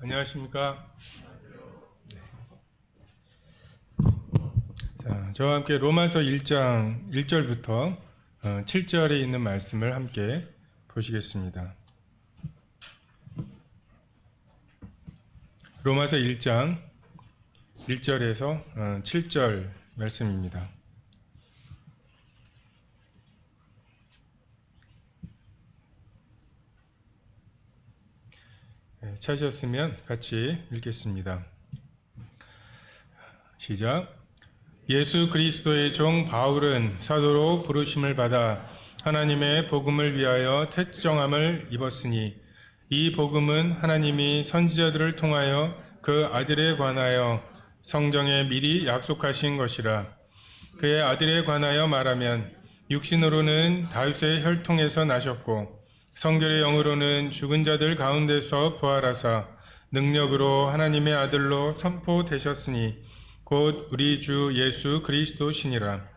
안녕하십니까. 자, 저와 함께 로마서 1장 1절부터 7절에 있는 말씀을 함께 보시겠습니다. 로마서 1장 1절에서 7절 말씀입니다. 찾으셨으면 같이 읽겠습니다. 시작. 예수 그리스도의 종 바울은 사도로 부르심을 받아 하나님의 복음을 위하여 택정함을 입었으니 이 복음은 하나님이 선지자들을 통하여 그 아들에 관하여 성경에 미리 약속하신 것이라. 그의 아들에 관하여 말하면 육신으로는 다윗의 혈통에서 나셨고 성결의 영으로는 죽은 자들 가운데서 부활하사 능력으로 하나님의 아들로 선포되셨으니 곧 우리 주 예수 그리스도시니라.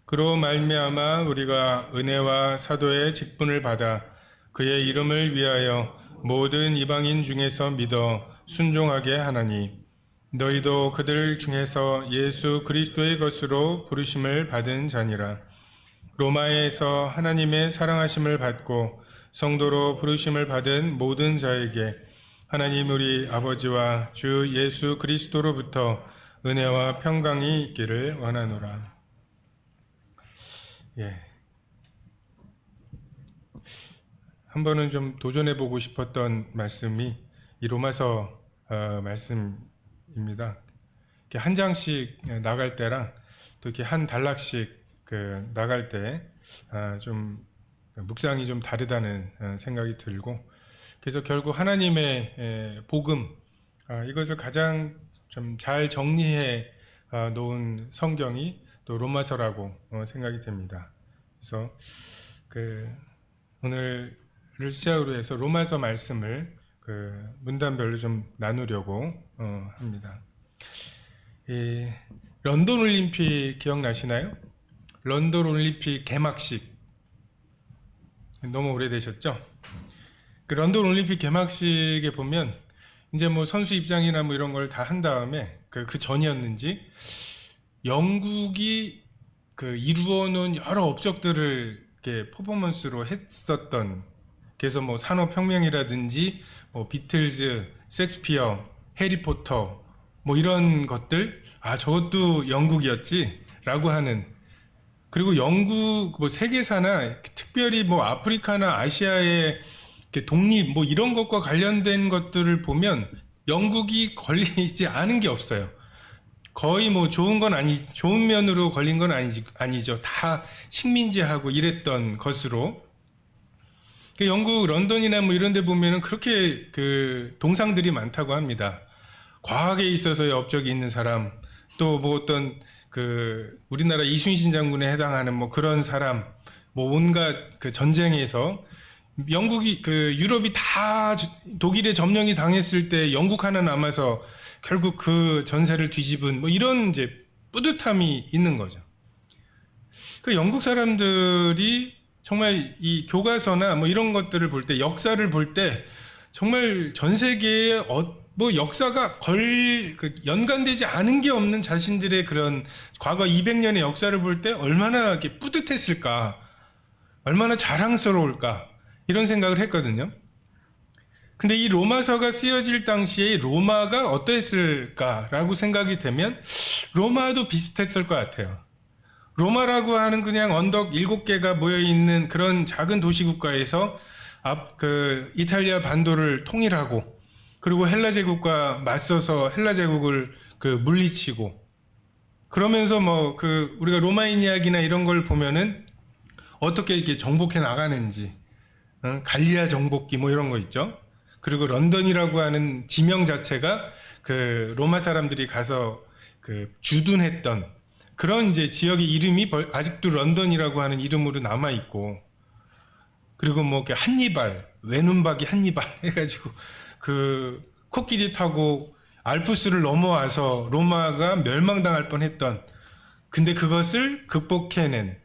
그로 말미암아 우리가 은혜와 사도의 직분을 받아 그의 이름을 위하여 모든 이방인 중에서 믿어 순종하게 하나니 너희도 그들 중에서 예수 그리스도의 것으로 부르심을 받은 자니라. 로마에서 하나님의 사랑하심을 받고 성도로 부르심을 받은 모든 자에게 하나님 우리 아버지와 주 예수 그리스도로부터 은혜와 평강이 있기를 원하노라. 한 번은 좀 도전해보고 싶었던 말씀이 이 로마서 말씀입니다. 이렇게 한 장씩 나갈 때랑 또 이렇게 한 단락씩 나갈 때 좀 묵상이 좀 다르다는 생각이 들고, 그래서 결국 하나님의 복음, 이것을 가장 좀 잘 정리해 놓은 성경이 또 로마서라고 생각이 됩니다. 그래서 오늘을 시작으로 해서 로마서 말씀을 문단별로 좀 나누려고 합니다. 런던 올림픽 기억나시나요? 런던 올림픽 개막식 너무 오래되셨죠? 그 런던 올림픽 개막식에 보면 이제 뭐 선수 입장이나 뭐 이런 걸 다 한 다음에 그 전이었는지 영국이 이루어 놓은 여러 업적들을 이렇게 퍼포먼스로 했었던, 그래서 뭐 산업혁명이라든지 뭐 비틀즈, 섹스피어, 해리포터 뭐 이런 것들, 저것도 영국이었지 라고 하는, 그리고 영국 뭐 세계사나 특별히 뭐 아프리카나 아시아의 독립 뭐 이런 것과 관련된 것들을 보면 영국이 걸리지 않은 게 없어요. 거의 뭐 좋은 면으로 걸린 건 아니죠. 다 식민지하고 이랬던 것으로. 영국 런던이나 뭐 이런 데 보면은 그렇게 동상들이 많다고 합니다. 과학에 있어서의 업적이 있는 사람, 또 뭐 어떤 우리나라 이순신 장군에 해당하는 뭐 그런 사람, 뭐 온갖 전쟁에서 영국이 유럽이 다 독일에 점령이 당했을 때 영국 하나 남아서 결국 그 전세를 뒤집은 뭐 이런 이제 뿌듯함이 있는 거죠. 영국 사람들이 정말 이 교과서나 뭐 이런 것들을 볼 때, 역사를 볼 때 정말 전 세계에 뭐 역사가 연관되지 않은 게 없는 자신들의 그런 과거 200년의 역사를 볼 때 얼마나 이렇게 뿌듯했을까, 얼마나 자랑스러울까, 이런 생각을 했거든요. 근데 이 로마서가 쓰여질 당시에 로마가 어떠했을까라고 생각이 되면 로마도 비슷했을 것 같아요. 로마라고 하는 그냥 언덕 7개가 모여있는 그런 작은 도시국가에서 이탈리아 반도를 통일하고, 그리고 헬라 제국과 맞서서 헬라 제국을 물리치고, 그러면서 뭐 우리가 로마인 이야기나 이런 걸 보면은 어떻게 이렇게 정복해 나가는지, 갈리아 정복기 뭐 이런 거 있죠. 그리고 런던이라고 하는 지명 자체가 로마 사람들이 가서 주둔했던 그런 이제 지역의 이름이 아직도 런던이라고 하는 이름으로 남아 있고, 그리고 뭐 한니발, 외눈박이 한니발 해가지고 코끼리 타고 알프스를 넘어와서 로마가 멸망당할 뻔했던, 근데 그것을 극복해낸,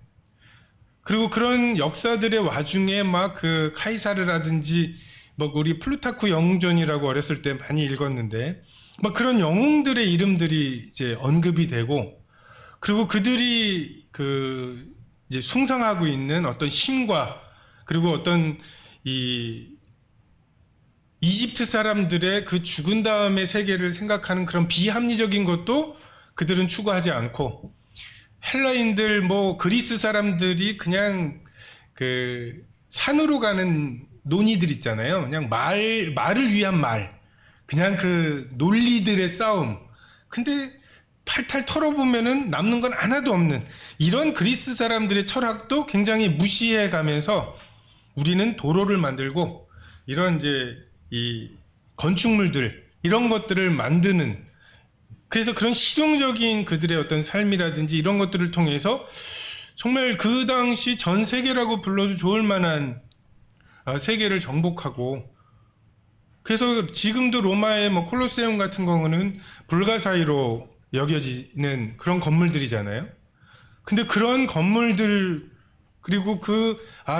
그리고 그런 역사들의 와중에 막 카이사르라든지 뭐 우리 플루타크 영웅전이라고 어렸을 때 많이 읽었는데 뭐 그런 영웅들의 이름들이 이제 언급이 되고, 그리고 그들이 그 이제 숭상하고 있는 어떤 신과, 그리고 어떤 이 이집트 사람들의 그 죽은 다음의 세계를 생각하는 그런 비합리적인 것도 그들은 추구하지 않고, 헬라인들 뭐 그리스 사람들이 그냥 그 산으로 가는 논의들 있잖아요. 그냥 말을 위한 말, 그냥 그 논리들의 싸움. 근데 탈탈 털어보면은 남는 건 하나도 없는 이런 그리스 사람들의 철학도 굉장히 무시해 가면서 우리는 도로를 만들고 이런 이제 이 건축물들 이런 것들을 만드는, 그래서 그런 실용적인 그들의 어떤 삶이라든지 이런 것들을 통해서 정말 그 당시 전 세계라고 불러도 좋을 만한 세계를 정복하고, 그래서 지금도 로마의 뭐 콜로세움 같은 경우는 불가사의로 여겨지는 그런 건물들이잖아요. 근데 그런 건물들, 그리고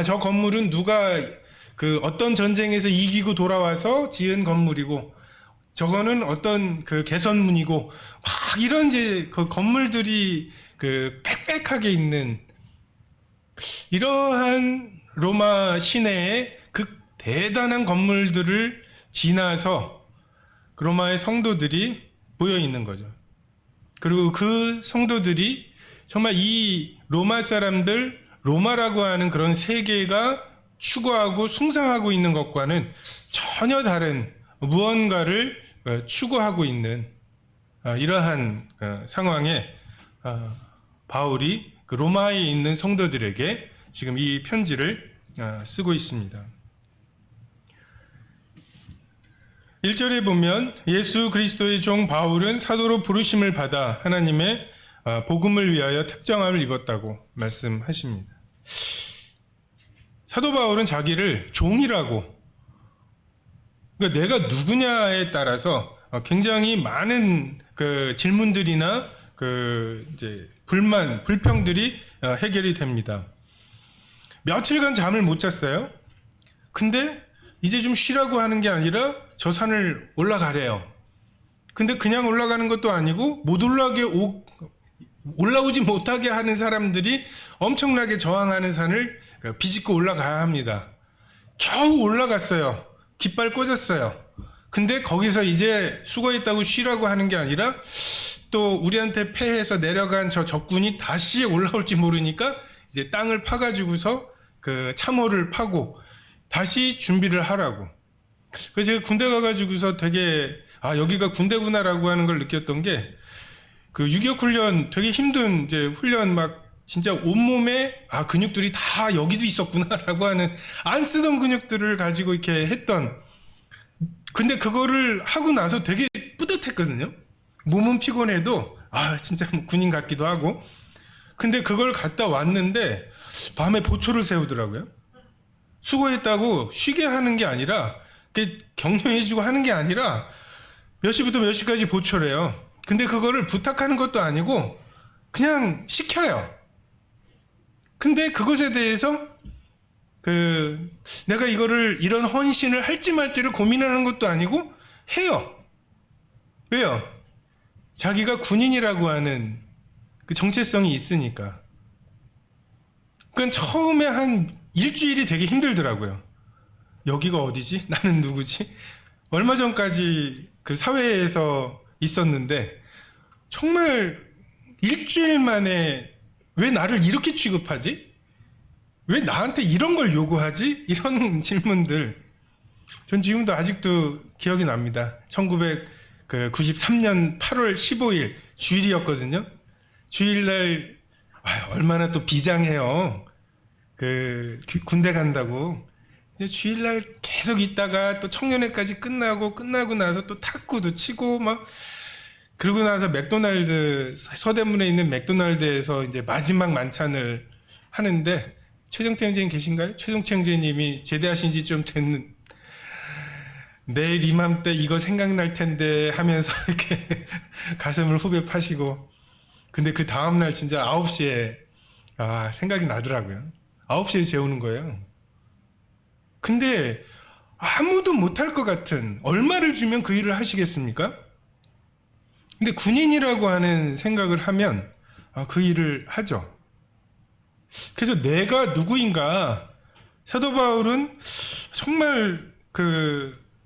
저 건물은 누가 그 어떤 전쟁에서 이기고 돌아와서 지은 건물이고, 저거는 어떤 그 개선문이고, 막 이런 이제 그 건물들이 그 빽빽하게 있는 이러한 로마 시내의 그 대단한 건물들을 지나서 로마의 성도들이 모여 있는 거죠. 그리고 그 성도들이 정말 이 로마 사람들, 로마라고 하는 그런 세계가 추구하고 숭상하고 있는 것과는 전혀 다른 무언가를 추구하고 있는 이러한 상황에 바울이 그 로마에 있는 성도들에게 지금 이 편지를 쓰고 있습니다. 1절에 보면 예수 그리스도의 종 바울은 사도로 부르심을 받아 하나님의 복음을 위하여 특정함을 입었다고 말씀하십니다. 사도 바울은 자기를 종이라고, 그러니까 내가 누구냐에 따라서 굉장히 많은 그 질문들이나 그 이제 불평들이 해결이 됩니다. 며칠간 잠을 못 잤어요. 근데 이제 좀 쉬라고 하는 게 아니라 저 산을 올라가래요. 근데 그냥 올라가는 것도 아니고 못 올라오지 못하게 하는 사람들이 엄청나게 저항하는 산을 비집고 올라가야 합니다. 겨우 올라갔어요. 깃발 꽂았어요. 근데 거기서 이제 수고했다고 쉬라고 하는 게 아니라 또 우리한테 패해서 내려간 저 적군이 다시 올라올지 모르니까 이제 땅을 파가지고서 그 참호를 파고 다시 준비를 하라고. 그래서 제가 군대 가가지고서 되게 여기가 군대구나라고 하는 걸 느꼈던 게, 그 유격 훈련 되게 힘든 이제 훈련 막 진짜 온몸에 근육들이 다 여기도 있었구나라고 하는 안 쓰던 근육들을 가지고 이렇게 했던, 근데 그거를 하고 나서 되게 뿌듯했거든요. 몸은 피곤해도 진짜 군인 같기도 하고. 근데 그걸 갔다 왔는데 밤에 보초를 세우더라고요. 수고했다고 쉬게 하는 게 아니라, 격려해주고 하는 게 아니라 몇 시부터 몇 시까지 보초래요. 근데 그거를 부탁하는 것도 아니고 그냥 시켜요. 근데 그것에 대해서 내가 이런 헌신을 할지 말지를 고민하는 것도 아니고 해요. 왜요? 자기가 군인이라고 하는 그 정체성이 있으니까. 그건 처음에 한 일주일이 되게 힘들더라고요. 여기가 어디지? 나는 누구지? 얼마 전까지 그 사회에서 있었는데 정말 일주일 만에 왜 나를 이렇게 취급하지? 왜 나한테 이런 걸 요구하지? 이런 질문들. 전 지금도 아직도 기억이 납니다. 1993년 8월 15일 주일이었거든요. 주일날 얼마나 또 비장해요. 군대 간다고. 주일날 계속 있다가 또 청년회까지 끝나고 나서 또 탁구도 치고 그러고 나서 맥도날드, 서대문에 있는 맥도날드에서 이제 마지막 만찬을 하는데, 최정태 형제님 계신가요? 최정태 형제님이 제대하신 지 좀 됐는, 내일 이맘때 이거 생각날 텐데 하면서 이렇게 가슴을 후벼 파시고, 근데 그 다음날 진짜 9시에 생각이 나더라고요. 9시에 재우는 거예요. 근데 아무도 못할 것 같은, 얼마를 주면 그 일을 하시겠습니까? 근데 군인이라고 하는 생각을 하면 그 일을 하죠. 그래서 내가 누구인가, 사도 바울은 정말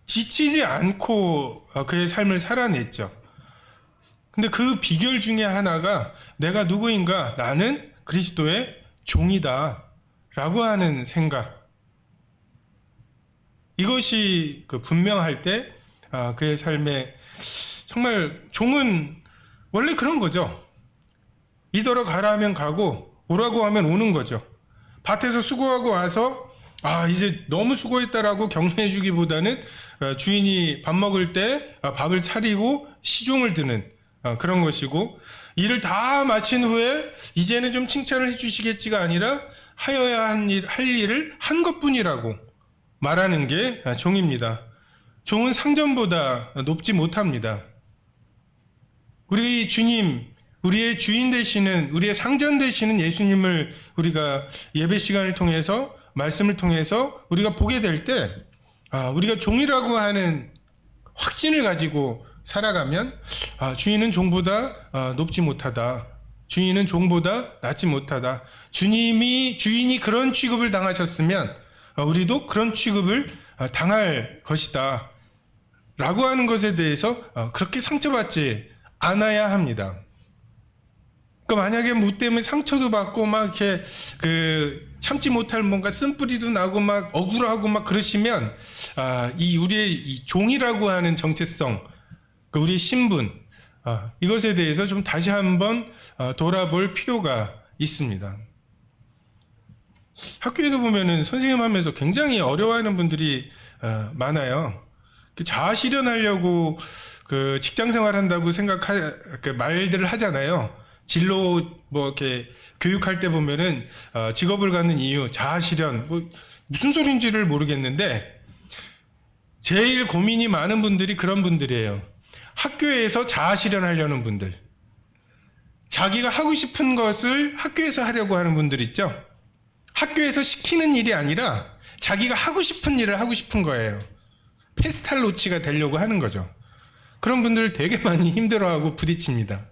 지치지 않고 그의 삶을 살아냈죠. 근데 그 비결 중에 하나가 내가 누구인가, 나는 그리스도의 종이다 라고 하는 생각, 이것이 분명할 때 그의 삶에, 정말 종은 원래 그런 거죠. 이더러 가라 하면 가고 오라고 하면 오는 거죠. 밭에서 수고하고 와서 이제 너무 수고했다라고 격려해 주기보다는 주인이 밥 먹을 때 밥을 차리고 시종을 드는 그런 것이고, 일을 다 마친 후에 이제는 좀 칭찬을 해 주시겠지가 아니라 하여야 할 일을 한 것뿐이라고 말하는 게 종입니다. 종은 상전보다 높지 못합니다. 우리 주님, 우리의 주인 되시는, 우리의 상전 되시는 예수님을 우리가 예배 시간을 통해서, 말씀을 통해서 우리가 보게 될 때, 우리가 종이라고 하는 확신을 가지고 살아가면 주인은 종보다 높지 못하다, 주인은 종보다 낮지 못하다, 주인이 그런 취급을 당하셨으면 우리도 그런 취급을 당할 것이다 라고 하는 것에 대해서 그렇게 상처받지 않아야 합니다. 그러니까 만약에 뭐 때문에 상처도 받고 막 이렇게 참지 못할 뭔가 쓴뿌리도 나고 막 억울하고 막 그러시면 우리의 이 종이라고 하는 정체성, 우리의 신분, 이것에 대해서 좀 다시 한번 돌아볼 필요가 있습니다. 학교에도 보면은 선생님 하면서 굉장히 어려워하는 분들이 많아요. 자아 실현하려고 직장 생활한다고 말들을 하잖아요. 진로 이렇게 교육할 때 보면은 직업을 갖는 이유, 자아 실현, 무슨 소리인지를 모르겠는데 제일 고민이 많은 분들이 그런 분들이에요. 학교에서 자아 실현하려는 분들, 자기가 하고 싶은 것을 학교에서 하려고 하는 분들 있죠. 학교에서 시키는 일이 아니라 자기가 하고 싶은 일을 하고 싶은 거예요. 페스탈로치가 되려고 하는 거죠. 그런 분들 되게 많이 힘들어하고 부딪힙니다.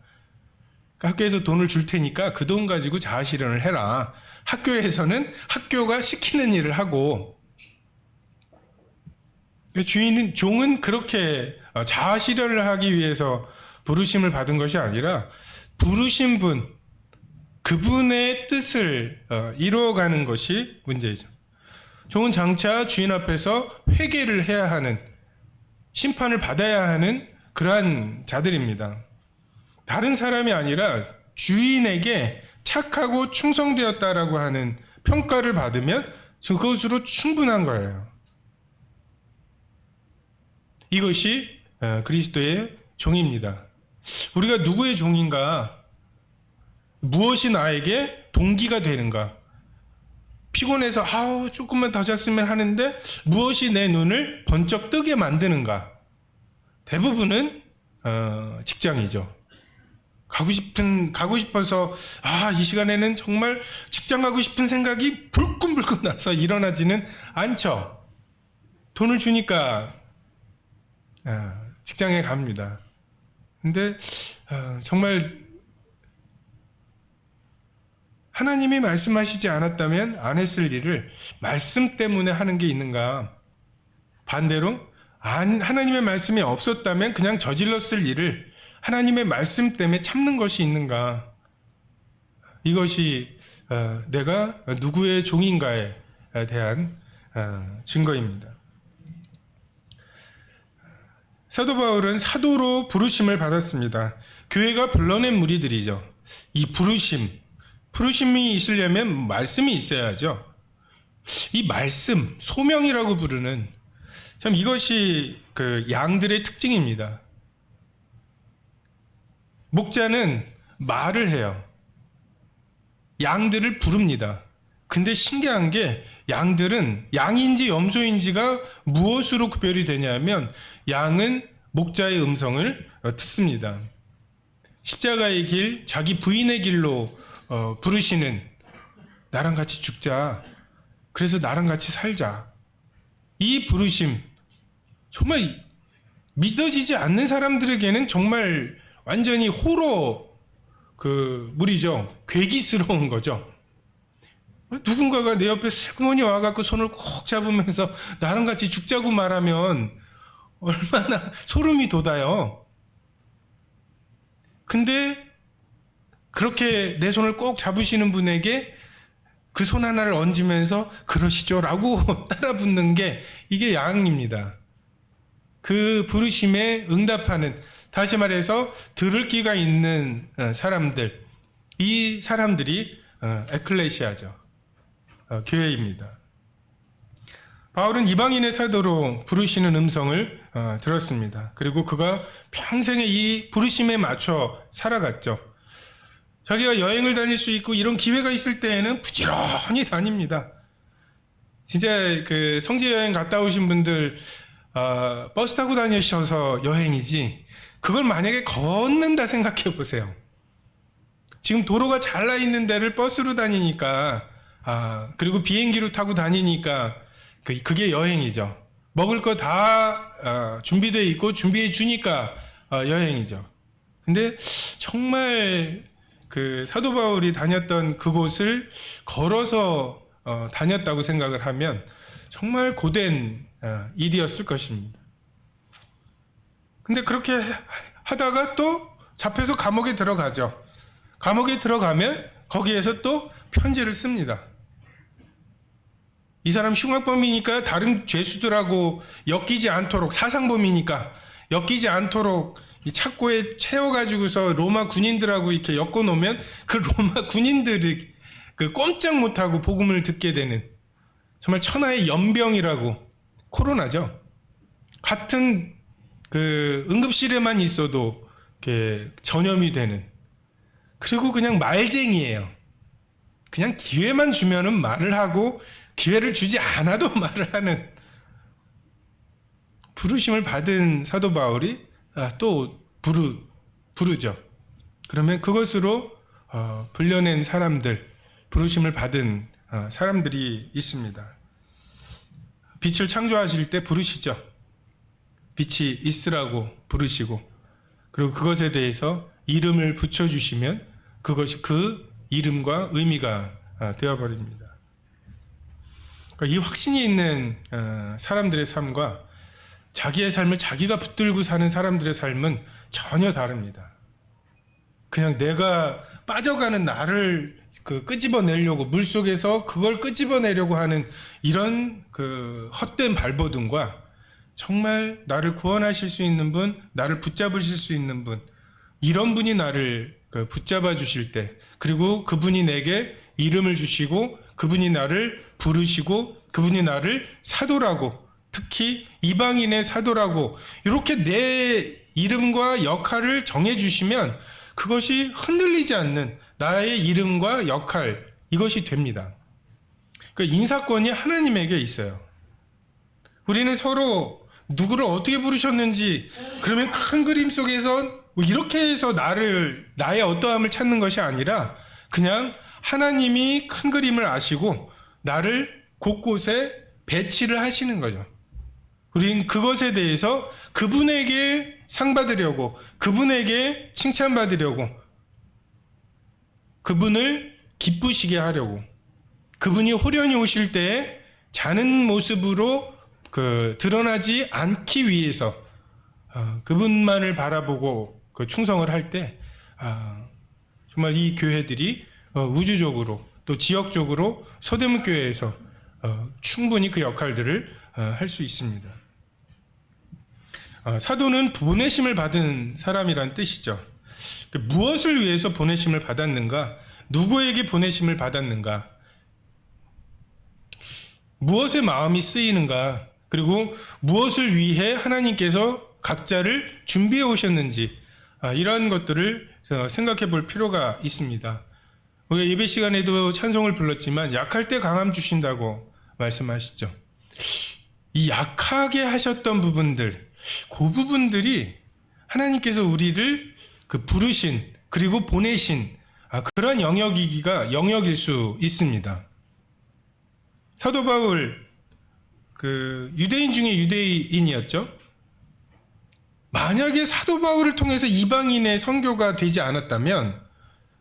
학교에서 돈을 줄 테니까 그 돈 가지고 자아 실현을 해라. 학교에서는 학교가 시키는 일을 하고, 종은 그렇게 자아 실현을 하기 위해서 부르심을 받은 것이 아니라 부르신 분, 그분의 뜻을 이루어가는 것이 문제이죠. 종은 장차 주인 앞에서 회개를 해야 하는, 심판을 받아야 하는 그러한 자들입니다. 다른 사람이 아니라 주인에게 착하고 충성되었다라고 하는 평가를 받으면 그것으로 충분한 거예요. 이것이 그리스도의 종입니다. 우리가 누구의 종인가? 무엇이 나에게 동기가 되는가? 피곤해서 조금만 더 잤으면 하는데 무엇이 내 눈을 번쩍 뜨게 만드는가? 대부분은 직장이죠. 가고 싶어서 이 시간에는 정말 직장 가고 싶은 생각이 불끈불끈 나서 일어나지는 않죠. 돈을 주니까 직장에 갑니다. 근데 정말 하나님이 말씀하시지 않았다면 안 했을 일을 말씀 때문에 하는 게 있는가? 반대로 하나님의 말씀이 없었다면 그냥 저질렀을 일을 하나님의 말씀 때문에 참는 것이 있는가? 이것이 내가 누구의 종인가에 대한 증거입니다. 사도 바울은 사도로 부르심을 받았습니다. 교회가 불러낸 무리들이죠. 이 부르심이 있으려면 말씀이 있어야죠. 이 말씀, 소명이라고 부르는, 참 이것이 양들의 특징입니다. 목자는 말을 해요. 양들을 부릅니다. 근데 신기한 게 양들은 양인지 염소인지가 무엇으로 구별이 되냐면 양은 목자의 음성을 듣습니다. 십자가의 길, 자기 부인의 길로 부르시는, 나랑 같이 죽자. 그래서 나랑 같이 살자. 이 부르심 정말 믿어지지 않는 사람들에게는 정말 완전히 호러 물이죠. 괴기스러운 거죠. 누군가가 내 옆에 슬그머니 와갖고 손을 꼭 잡으면서 나랑 같이 죽자고 말하면 얼마나 소름이 돋아요. 근데 그렇게 내 손을 꼭 잡으시는 분에게 그 손 하나를 얹으면서 그러시죠 라고 따라 붙는 게 이게 야앙입니다. 그 부르심에 응답하는, 다시 말해서 들을 귀가 있는 사람들, 이 사람들이 에클레시아죠. 교회입니다. 바울은 이방인의 사도로 부르시는 음성을 들었습니다. 그리고 그가 평생에 이 부르심에 맞춰 살아갔죠. 자기가 여행을 다닐 수 있고 이런 기회가 있을 때에는 부지런히 다닙니다. 진짜 그 성지 여행 갔다 오신 분들 버스 타고 다니셔서 여행이지, 그걸 만약에 걷는다 생각해 보세요. 지금 도로가 잘 나 있는 데를 버스로 다니니까, 그리고 비행기로 타고 다니니까 그게 여행이죠. 먹을 거 다 준비되어 있고 준비해 주니까 여행이죠. 근데 정말 그 사도 바울이 다녔던 그곳을 걸어서 다녔다고 생각을 하면 정말 고된 일이었을 것입니다. 근데 그렇게 하다가 또 잡혀서 감옥에 들어가죠. 감옥에 들어가면 거기에서 또 편지를 씁니다. 이 사람 흉악범이니까 다른 죄수들하고 엮이지 않도록, 사상범이니까 엮이지 않도록 이 착고에 채워가지고서 로마 군인들하고 이렇게 엮어놓으면 그 로마 군인들이 그 꼼짝 못하고 복음을 듣게 되는, 정말 천하의 연병이라고, 코로나죠. 같은 그 응급실에만 있어도 이렇게 전염이 되는, 그리고 그냥 말쟁이에요. 그냥 기회만 주면은 말을 하고 기회를 주지 않아도 말을 하는, 부르심을 받은 사도 바울이 또 부르죠. 그러면 그것으로 불려낸 사람들, 부르심을 받은 사람들이 있습니다. 빛을 창조하실 때 부르시죠. 빛이 있으라고 부르시고, 그리고 그것에 대해서 이름을 붙여주시면 그것이 그 이름과 의미가 되어버립니다. 그러니까 이 확신이 있는 사람들의 삶과 자기의 삶을 자기가 붙들고 사는 사람들의 삶은 전혀 다릅니다. 그냥 내가 빠져가는 나를 끄집어내려고, 물속에서 그걸 끄집어내려고 하는 이런 그 헛된 발버둥과, 정말 나를 구원하실 수 있는 분, 나를 붙잡으실 수 있는 분, 이런 분이 나를 붙잡아 주실 때, 그리고 그분이 내게 이름을 주시고 그분이 나를 부르시고 그분이 나를 사도라고, 특히 이방인의 사도라고 이렇게 내 이름과 역할을 정해주시면 그것이 흔들리지 않는 나의 이름과 역할, 이것이 됩니다. 그러니까 인사권이 하나님에게 있어요. 우리는 서로 누구를 어떻게 부르셨는지, 그러면 큰 그림 속에서 뭐 이렇게 해서 나의 어떠함을 찾는 것이 아니라 그냥 하나님이 큰 그림을 아시고 나를 곳곳에 배치를 하시는 거죠. 우린 그것에 대해서 그분에게 상 받으려고, 그분에게 칭찬받으려고, 그분을 기쁘시게 하려고, 그분이 호련히 오실 때에 자는 모습으로 드러나지 않기 위해서 그분만을 바라보고 충성을 할 때 정말 이 교회들이 우주적으로 또 지역적으로 서대문 교회에서 충분히 그 역할들을 할 수 있습니다. 사도는 보내심을 받은 사람이란 뜻이죠. 무엇을 위해서 보내심을 받았는가? 누구에게 보내심을 받았는가? 무엇에 마음이 쓰이는가? 그리고 무엇을 위해 하나님께서 각자를 준비해 오셨는지, 이러한 것들을 생각해 볼 필요가 있습니다. 우리가 예배 시간에도 찬송을 불렀지만 약할 때 강함 주신다고 말씀하시죠. 이 약하게 하셨던 부분들, 그 부분들이 하나님께서 우리를 부르신 그리고 보내신 그런 영역일 수 있습니다. 사도 바울 그 유대인 중에 유대인이었죠. 만약에 사도 바울을 통해서 이방인의 선교가 되지 않았다면,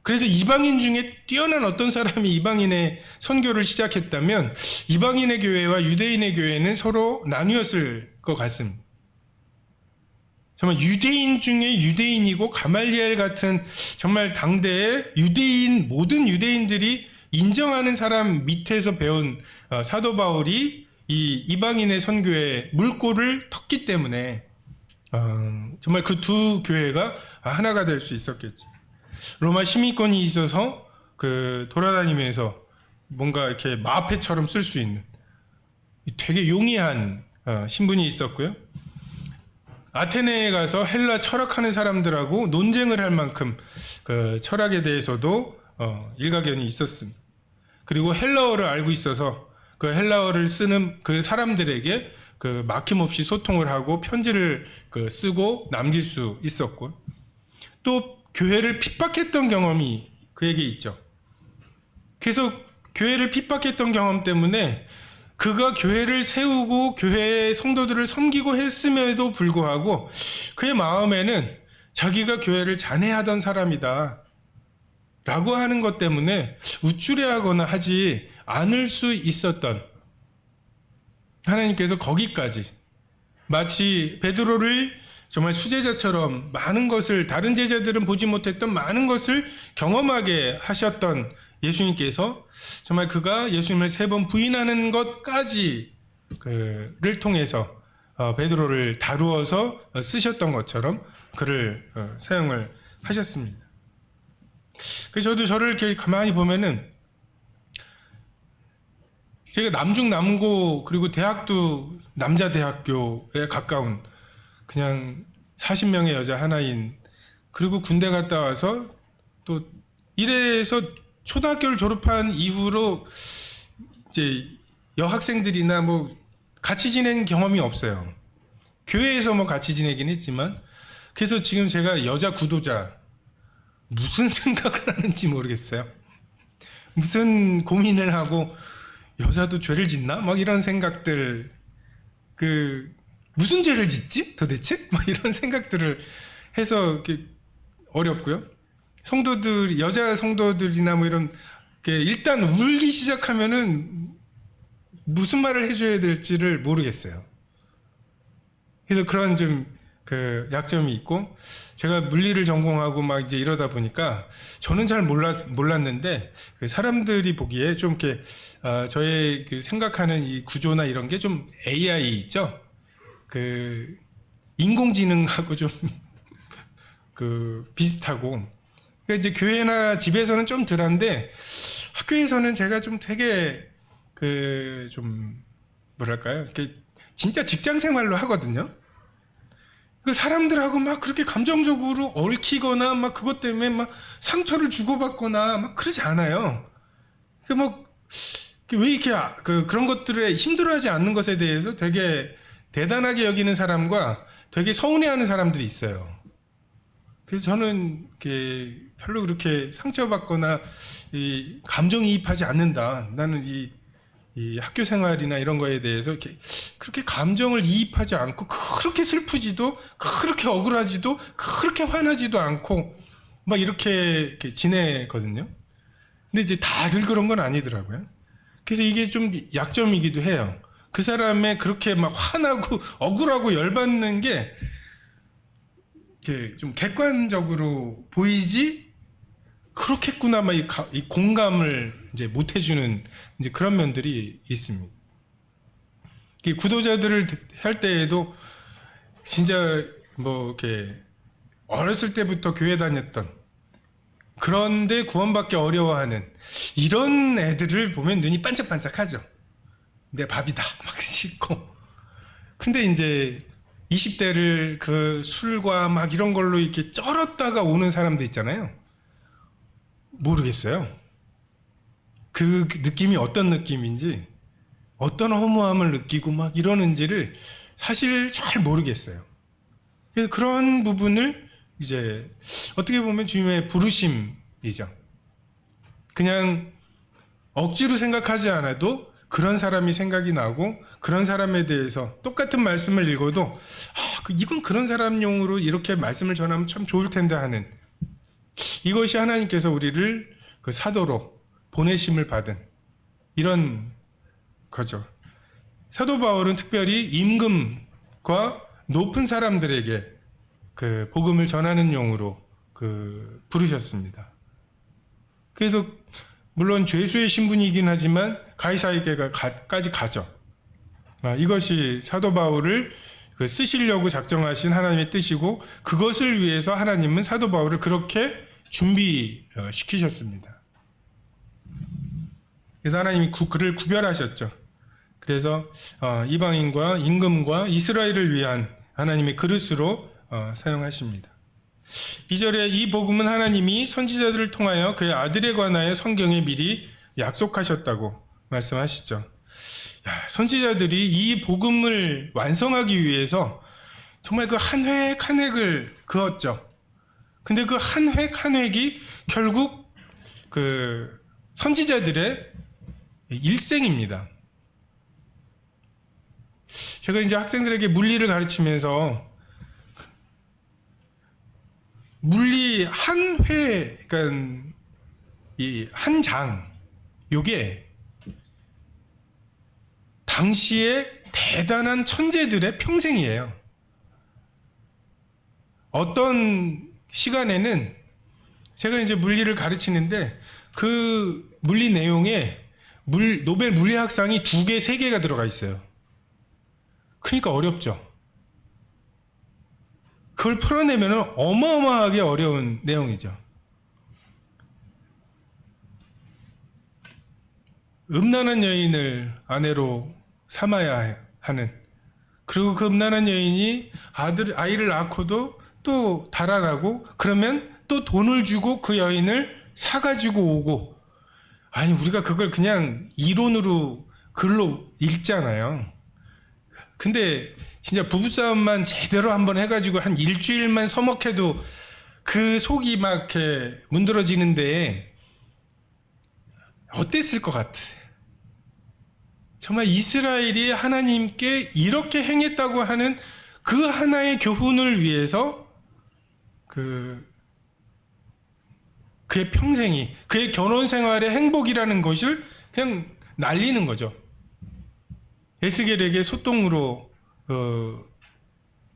그래서 이방인 중에 뛰어난 어떤 사람이 이방인의 선교를 시작했다면 이방인의 교회와 유대인의 교회는 서로 나뉘었을 것 같습니다. 정말 유대인 중에 유대인이고 가말리엘 같은 정말 당대의 유대인, 모든 유대인들이 인정하는 사람 밑에서 배운 사도 바울이 이 이방인의 선교에 물꼬를 텄기 때문에 정말 그 두 교회가 하나가 될 수 있었겠죠. 로마 시민권이 있어서 그 돌아다니면서 뭔가 이렇게 마패처럼 쓸 수 있는 되게 용이한 신분이 있었고요. 아테네에 가서 헬라 철학하는 사람들하고 논쟁을 할 만큼 그 철학에 대해서도 일가견이 있었습니다. 그리고 헬라어를 알고 있어서 그 헬라어를 쓰는 그 사람들에게 그 막힘없이 소통을 하고 편지를 그 쓰고 남길 수 있었고, 또 교회를 핍박했던 경험이 그에게 있죠. 그래서 교회를 핍박했던 경험 때문에 그가 교회를 세우고 교회의 성도들을 섬기고 했음에도 불구하고 그의 마음에는 자기가 교회를 잔해하던 사람이다 라고 하는 것 때문에 우쭐해하거나 하지 않을 수 있었던, 하나님께서 거기까지 마치 베드로를 정말 수제자처럼 많은 것을, 다른 제자들은 보지 못했던 많은 것을 경험하게 하셨던 예수님께서 정말 그가 예수님을 3번 부인하는 것까지를 통해서 베드로를 다루어서 쓰셨던 것처럼 그를 사용을 하셨습니다. 그래서 저도 저를 이렇게 가만히 보면은 제가 남중남고 그리고 대학도 남자 대학교에 가까운 그냥 40명의 여자 하나인, 그리고 군대 갔다 와서 또 이래서 초등학교를 졸업한 이후로 이제 여학생들이나 뭐 같이 지낸 경험이 없어요. 교회에서 뭐 같이 지내긴 했지만, 그래서 지금 제가 여자 구도자 무슨 생각을 하는지 모르겠어요. 무슨 고민을 하고 여자도 죄를 짓나? 막 이런 생각들, 무슨 죄를 짓지? 도대체? 막 이런 생각들을 해서 어렵고요. 성도들, 여자 성도들이나 뭐 이런, 일단 울기 시작하면은 무슨 말을 해줘야 될지를 모르겠어요. 그래서 그런 좀 약점이 있고, 제가 물리를 전공하고 막 이제 이러다 보니까 저는 잘 몰랐는데 사람들이 보기에 좀 이렇게 저의 생각하는 이 구조나 이런 게 좀 AI 있죠? 인공지능하고 좀 비슷하고, 그러니까 이제 교회나 집에서는 좀 덜한데 학교에서는 제가 좀 되게 좀 뭐랄까요? 진짜 직장 생활로 하거든요. 그 사람들하고 막 그렇게 감정적으로 얽히거나 막 그것 때문에 막 상처를 주고받거나 막 그러지 않아요. 왜 이렇게 그런 것들에 힘들어하지 않는 것에 대해서 되게 대단하게 여기는 사람과 되게 서운해하는 사람들이 있어요. 그래서 저는 별로 그렇게 상처받거나 감정이입하지 않는다. 나는 이 학교 생활이나 이런 거에 대해서 그렇게 감정을 이입하지 않고, 그렇게 슬프지도, 그렇게 억울하지도, 그렇게 화나지도 않고 막 이렇게 지내거든요. 근데 이제 다들 그런 건 아니더라고요. 그래서 이게 좀 약점이기도 해요. 그 사람의 그렇게 막 화나고 억울하고 열받는 게 좀 객관적으로 보이지, 그렇겠구나 막 이 공감을 이제 못 해주는 이제 그런 면들이 있습니다. 이 구도자들을 할 때에도 진짜 뭐 이렇게 어렸을 때부터 교회 다녔던, 그런데 구원받기 어려워하는 이런 애들을 보면 눈이 반짝반짝하죠. 내 밥이다 막 싶고. 근데 이제 20대를 그 술과 막 이런 걸로 이렇게 쩔었다가 오는 사람들 있잖아요. 모르겠어요. 그 느낌이 어떤 느낌인지, 어떤 허무함을 느끼고 막 이러는지를 사실 잘 모르겠어요. 그래서 그런 부분을 이제 어떻게 보면 주님의 부르심이죠. 그냥 억지로 생각하지 않아도 그런 사람이 생각이 나고 그런 사람에 대해서 똑같은 말씀을 읽어도 이건 그런 사람용으로 이렇게 말씀을 전하면 참 좋을 텐데 하는, 이것이 하나님께서 우리를 그 사도로 보내심을 받은 이런 거죠. 사도 바울은 특별히 임금과 높은 사람들에게 그 복음을 전하는 용으로 그 부르셨습니다. 그래서 물론 죄수의 신분이긴 하지만 가이사에게까지 가죠. 이것이 사도 바울을 쓰시려고 작정하신 하나님의 뜻이고, 그것을 위해서 하나님은 사도 바울을 그렇게 준비시키셨습니다. 그래서 하나님이 그를 구별하셨죠. 그래서 이방인과 임금과 이스라엘을 위한 하나님의 그릇으로 사용하십니다. 2절에 이 복음은 하나님이 선지자들을 통하여 그의 아들에 관하여 성경에 미리 약속하셨다고 말씀하시죠. 선지자들이 이 복음을 완성하기 위해서 정말 그 한 획 한 획을 그었죠. 근데 그 한 획 한 획이 결국 그 선지자들의 일생입니다. 제가 이제 학생들에게 물리를 가르치면서 물리 한 회, 그러니까 이 한 장, 요게 당시에 대단한 천재들의 평생이에요. 어떤 시간에는 제가 이제 물리를 가르치는데 그 물리 내용에 노벨 물리학상이 2개, 3개가 들어가 있어요. 그러니까 어렵죠. 그걸 풀어내면 어마어마하게 어려운 내용이죠. 음란한 여인을 아내로 삼아야 하는, 그리고 그 음란한 여인이 아이를 낳고도 또 달아나고, 그러면 또 돈을 주고 그 여인을 사가지고 오고, 아니 우리가 그걸 그냥 이론으로 글로 읽잖아요. 근데 진짜 부부싸움만 제대로 한번 해가지고 한 일주일만 서먹해도 그 속이 막 이렇게 문드러지는데 어땠을 것 같으세요? 정말 이스라엘이 하나님께 이렇게 행했다고 하는 그 하나의 교훈을 위해서 그의 평생이, 그의 결혼 생활의 행복이라는 것을 그냥 날리는 거죠. 에스겔에게 소똥으로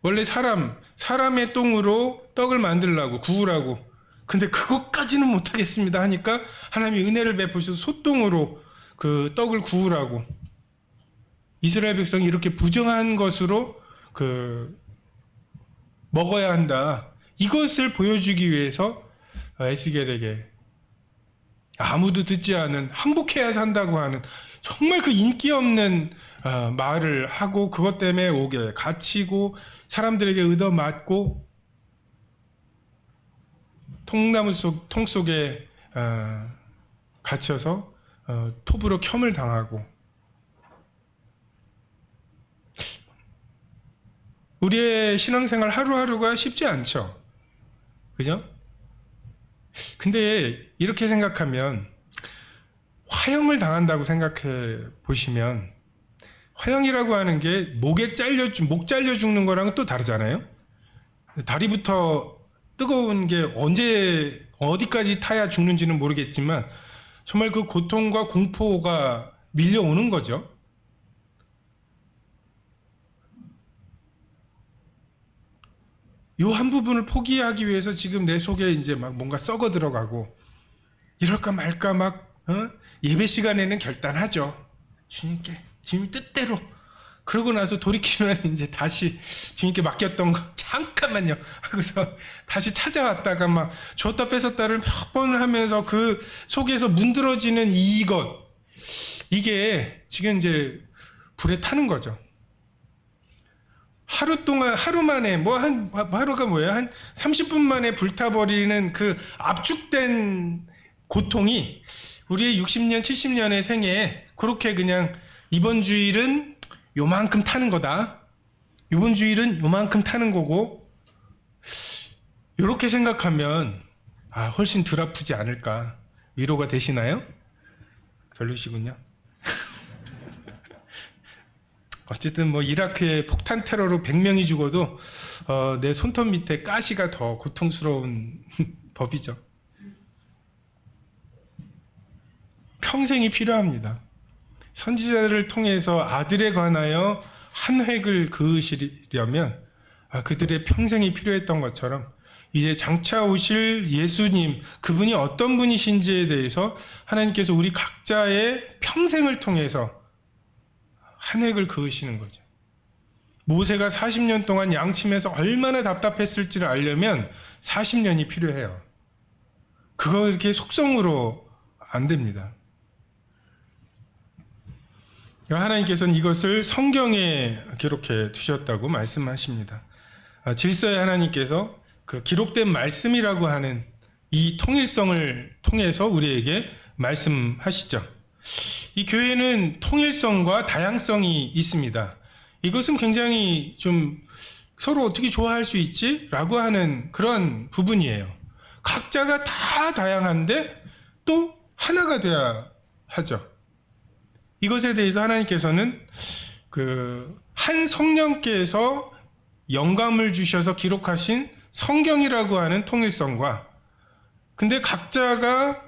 원래 사람의 똥으로 떡을 만들라고 구우라고, 근데 그것까지는 못하겠습니다 하니까 하나님이 은혜를 베푸셔서 소똥으로 그 떡을 구우라고, 이스라엘 백성이 이렇게 부정한 것으로 먹어야 한다, 이것을 보여주기 위해서 에스겔에게 아무도 듣지 않은 항복해야 산다고 하는 정말 그 인기 없는 말을 하고, 그것 때문에 옥에 갇히고 사람들에게 얻어맞고 통 속에 갇혀서 톱으로 켬을 당하고, 우리의 신앙생활 하루하루가 쉽지 않죠. 그죠? 근데 이렇게 생각하면, 화형을 당한다고 생각해 보시면, 화형이라고 하는 게 목 잘려 죽는 거랑은 또 다르잖아요. 다리부터 뜨거운 게 언제 어디까지 타야 죽는지는 모르겠지만 정말 그 고통과 공포가 밀려오는 거죠. 요 한 부분을 포기하기 위해서 지금 내 속에 이제 막 뭔가 썩어 들어가고, 이럴까 말까 막 예배 시간에는 결단하죠. 주님 뜻대로. 그러고 나서 돌이키면 이제 다시 주님께 맡겼던 거 잠깐만요 하고서 다시 찾아왔다가 막 줬다 뺏었다를 몇 번을 하면서 그 속에서 문드러지는 이게 지금 이제 불에 타는 거죠. 하루 동안, 하루 만에, 하루가 뭐예요? 한 30분 만에 불타버리는 그 압축된 고통이 우리의 60년, 70년의 생애에 그렇게 그냥 이번 주일은 요만큼 타는 거다, 이번 주일은 요만큼 타는 거고, 이렇게 생각하면 훨씬 덜 아프지 않을까. 위로가 되시나요? 별로시군요. 어쨌든 뭐 이라크의 폭탄 테러로 100명이 죽어도 내 손톱 밑에 가시가 더 고통스러운 법이죠. 평생이 필요합니다. 선지자들을 통해서 아들에 관하여 한 획을 그으시려면 그들의 평생이 필요했던 것처럼 이제 장차 오실 예수님, 그분이 어떤 분이신지에 대해서 하나님께서 우리 각자의 평생을 통해서 한 획을 그으시는 거죠. 모세가 40년 동안 양침에서 얼마나 답답했을지를 알려면 40년이 필요해요. 그거 이렇게 속성으로 안 됩니다. 하나님께서는 이것을 성경에 기록해 두셨다고 말씀하십니다. 질서의 하나님께서 그 기록된 말씀이라고 하는 이 통일성을 통해서 우리에게 말씀하시죠. 이 교회는 통일성과 다양성이 있습니다. 이것은 굉장히 좀 서로 어떻게 좋아할 수 있지? 라고 하는 그런 부분이에요. 각자가 다 다양한데 또 하나가 돼야 하죠. 이것에 대해서 하나님께서는 한 성령께서 영감을 주셔서 기록하신 성경이라고 하는 통일성과 근데 각자가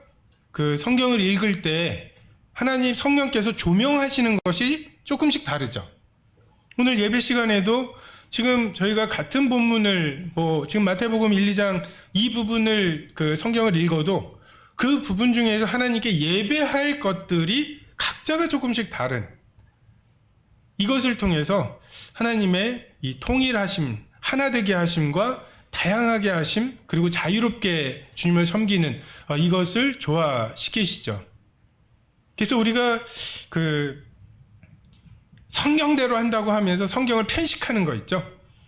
그 성경을 읽을 때 하나님 성령께서 조명하시는 것이 조금씩 다르죠. 오늘 예배 시간에도 지금 저희가 같은 본문을 지금 마태복음 1, 2장 이 부분을 그 성경을 읽어도 그 부분 중에서 하나님께 예배할 것들이 각자가 조금씩 다른 이것을 통해서 하나님의 이 통일하심, 하나 되게 하심과 다양하게 하심, 그리고 자유롭게 주님을 섬기는 이것을 조화시키시죠. 그래서 우리가 그 성경대로 한다고 하면서 성경을 편식하는 거 있죠.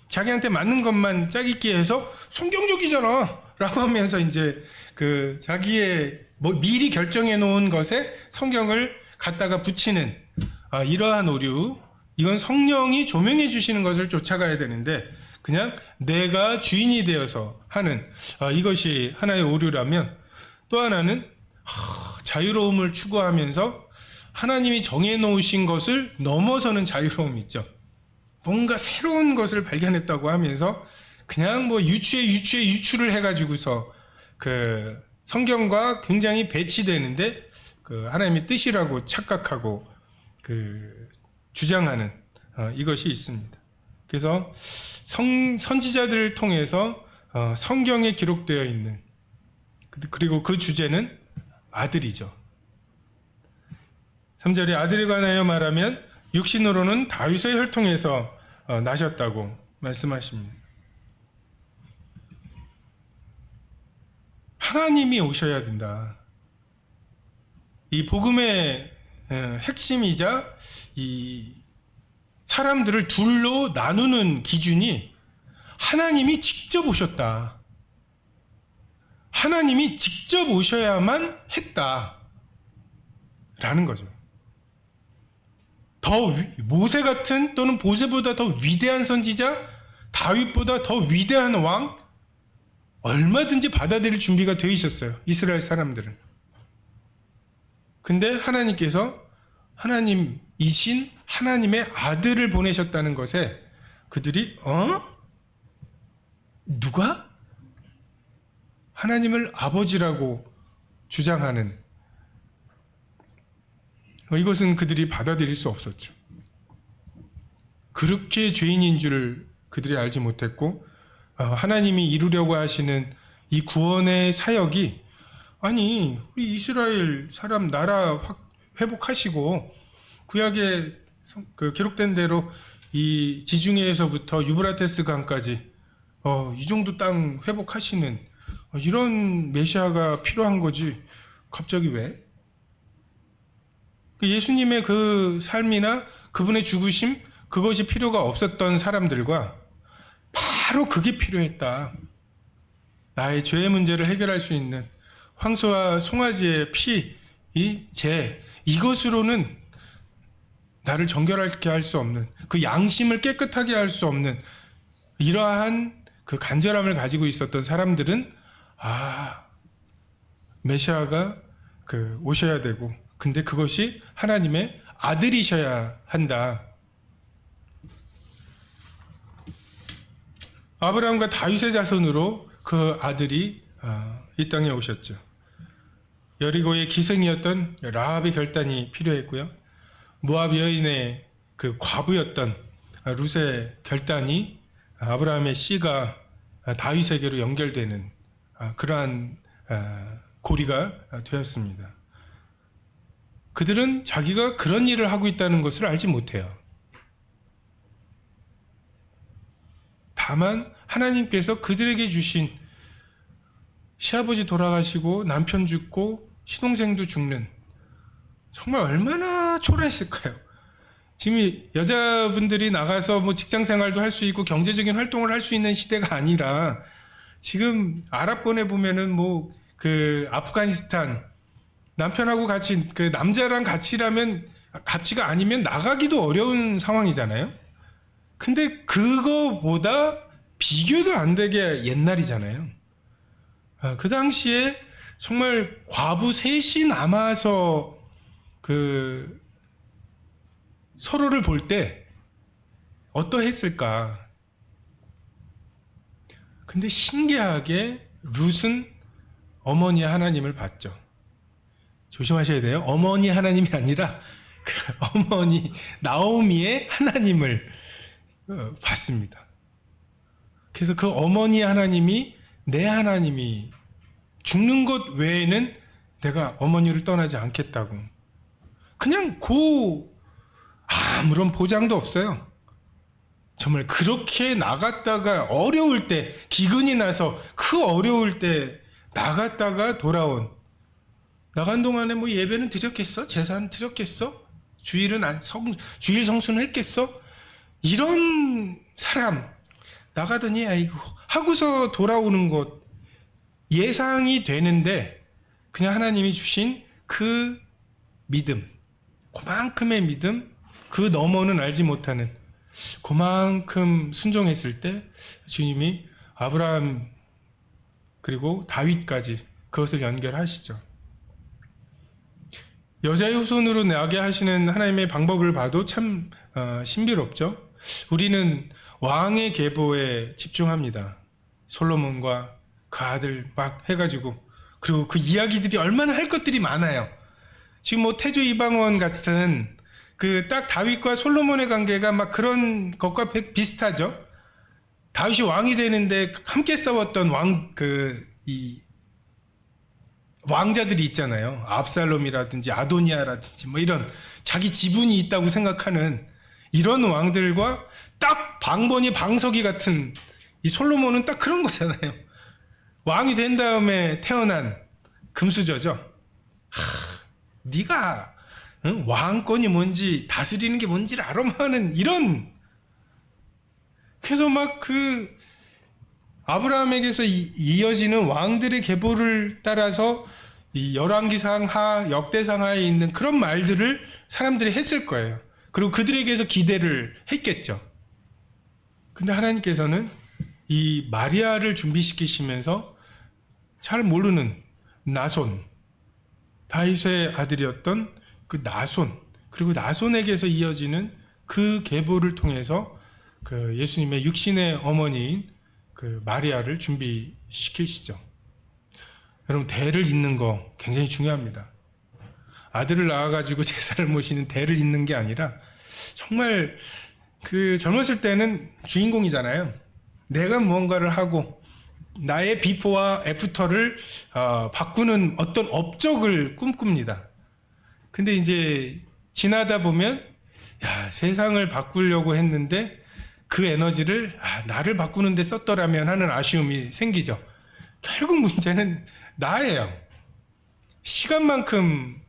자기한테 맞는 것만 짜깁기 해서 성경적이잖아 라고 하면서 이제 그 자기의 미리 결정해 놓은 것에 성경을 갖다가 붙이는 이러한 오류, 이건 성령이 조명해 주시는 것을 쫓아가야 되는데 그냥 내가 주인이 되어서 하는 이것이 하나의 오류라면, 또 하나는 자유로움을 추구하면서 하나님이 정해놓으신 것을 넘어서는 자유로움이 있죠. 뭔가 새로운 것을 발견했다고 하면서 그냥 유추를 해가지고서 그 성경과 굉장히 배치되는데 그 하나님의 뜻이라고 착각하고 그 주장하는 이것이 있습니다. 그래서 선지자들을 통해서 성경에 기록되어 있는, 그리고 그 주제는 아들이죠. 3절에 아들에 관하여 말하면 육신으로는 다윗의 혈통에서 나셨다고 말씀하십니다. 하나님이 오셔야 된다. 이 복음의 핵심이자 이 사람들을 둘로 나누는 기준이 하나님이 직접 오셨다. 하나님이 직접 오셔야만 했다. 라는 거죠. 모세 같은 또는 모세보다 더 위대한 선지자, 다윗보다 더 위대한 왕, 얼마든지 받아들일 준비가 되어 있었어요. 이스라엘 사람들은. 근데 하나님께서 하나님이신 하나님의 아들을 보내셨다는 것에 그들이 누가? 하나님을 아버지라고 주장하는, 이것은 그들이 받아들일 수 없었죠. 그렇게 죄인인 줄 그들이 알지 못했고, 하나님이 이루려고 하시는 이 구원의 사역이, 아니 우리 이스라엘 사람 나라 회복하시고 구약에 그 기록된 대로 이 지중해에서부터 유브라테스 강까지 이 정도 땅 회복하시는 이런 메시아가 필요한 거지 갑자기 왜? 예수님의 그 삶이나 그분의 죽으심, 그것이 필요가 없었던 사람들과 바로 그게 필요했다. 나의 죄의 문제를 해결할 수 있는 황소와 송아지의 피, 이 제, 이것으로는 나를 정결하게 할 수 없는, 그 양심을 깨끗하게 할 수 없는 이러한 그 간절함을 가지고 있었던 사람들은 메시아가 오셔야 되고, 근데 그것이 하나님의 아들이셔야 한다. 아브라함과 다윗의 자손으로 그 아들이 이 땅에 오셨죠. 여리고의 기생이었던 라합의 결단이 필요했고요. 모압 여인의 그 과부였던 룻의 결단이 아브라함의 씨가 다윗에게로 연결되는 그러한 고리가 되었습니다. 그들은 자기가 그런 일을 하고 있다는 것을 알지 못해요. 다만 하나님께서 그들에게 주신 시아버지 돌아가시고 남편 죽고 신동생도 죽는, 정말 얼마나 초라했을까요? 지금 여자분들이 나가서 뭐 직장 생활도 할 수 있고 경제적인 활동을 할 수 있는 시대가 아니라, 지금 아랍권에 보면은 뭐 그 아프가니스탄 남편하고 같이, 그 남자랑 같이라면, 같이가 아니면 나가기도 어려운 상황이잖아요. 근데 그거보다 비교도 안 되게 옛날이잖아요. 그 당시에 정말 과부 셋이 남아서 그 서로를 볼 때 어떠했을까? 근데 신기하게 룻은 어머니 하나님을 봤죠. 조심하셔야 돼요. 어머니 하나님이 아니라 그 어머니 나오미의 하나님을 봤습니다. 그래서 그 어머니 하나님이 내 하나님이, 죽는 것 외에는 내가 어머니를 떠나지 않겠다고, 그냥 아무런 보장도 없어요. 정말 그렇게 나갔다가 어려울 때, 기근이 나서 그 어려울 때 나갔다가 돌아온, 나간 동안에 뭐 예배는 드렸겠어? 제사는 드렸겠어? 주일 성수는 했겠어? 이런 사람 나가더니 아이고 하고서 돌아오는 것 예상이 되는데, 그냥 하나님이 주신 그 믿음, 그만큼의 믿음, 그 너머는 알지 못하는 그만큼 순종했을 때 주님이 아브라함 그리고 다윗까지 그것을 연결하시죠. 여자의 후손으로 나게 하시는 하나님의 방법을 봐도 참 신비롭죠. 우리는 왕의 계보에 집중합니다. 솔로몬과 그 아들 막 해가지고, 그리고 그 이야기들이 얼마나 할 것들이 많아요. 지금 뭐 태조 이방원 같은 그 딱 다윗과 솔로몬의 관계가 막 그런 것과 비슷하죠. 다윗이 왕이 되는데 함께 싸웠던 이 왕자들이 있잖아요. 압살롬이라든지 아도니아라든지 뭐 이런 자기 지분이 있다고 생각하는 이런 왕들과 딱 방번이 방석이 같은 이 솔로몬은 딱 그런 거잖아요. 왕이 된 다음에 태어난 금수저죠. 네가 왕권이 뭔지 다스리는 게 뭔지를 알아 하는 이런. 그래서 막 그 아브라함에게서 이어지는 왕들의 계보를 따라서 이 열왕기상 하, 역대상 하에 있는 그런 말들을 사람들이 했을 거예요. 그리고 그들에게서 기대를 했겠죠. 근데 하나님께서는 이 마리아를 준비시키시면서 잘 모르는 나손, 다윗의 아들이었던 그 나손, 그리고 나손에게서 이어지는 그 계보를 통해서 그 예수님의 육신의 어머니인 그 마리아를 준비시키시죠. 여러분, 대를 잇는 거 굉장히 중요합니다. 아들을 낳아가지고 제사를 모시는 대를 잇는 게 아니라, 정말 그 젊었을 때는 주인공이잖아요. 내가 무언가를 하고 나의 비포와 애프터를 바꾸는 어떤 업적을 꿈꿉니다. 근데 이제 지나다 보면, 야, 세상을 바꾸려고 했는데 그 에너지를 나를 바꾸는 데 썼더라면 하는 아쉬움이 생기죠. 결국 문제는 나예요. 시간만큼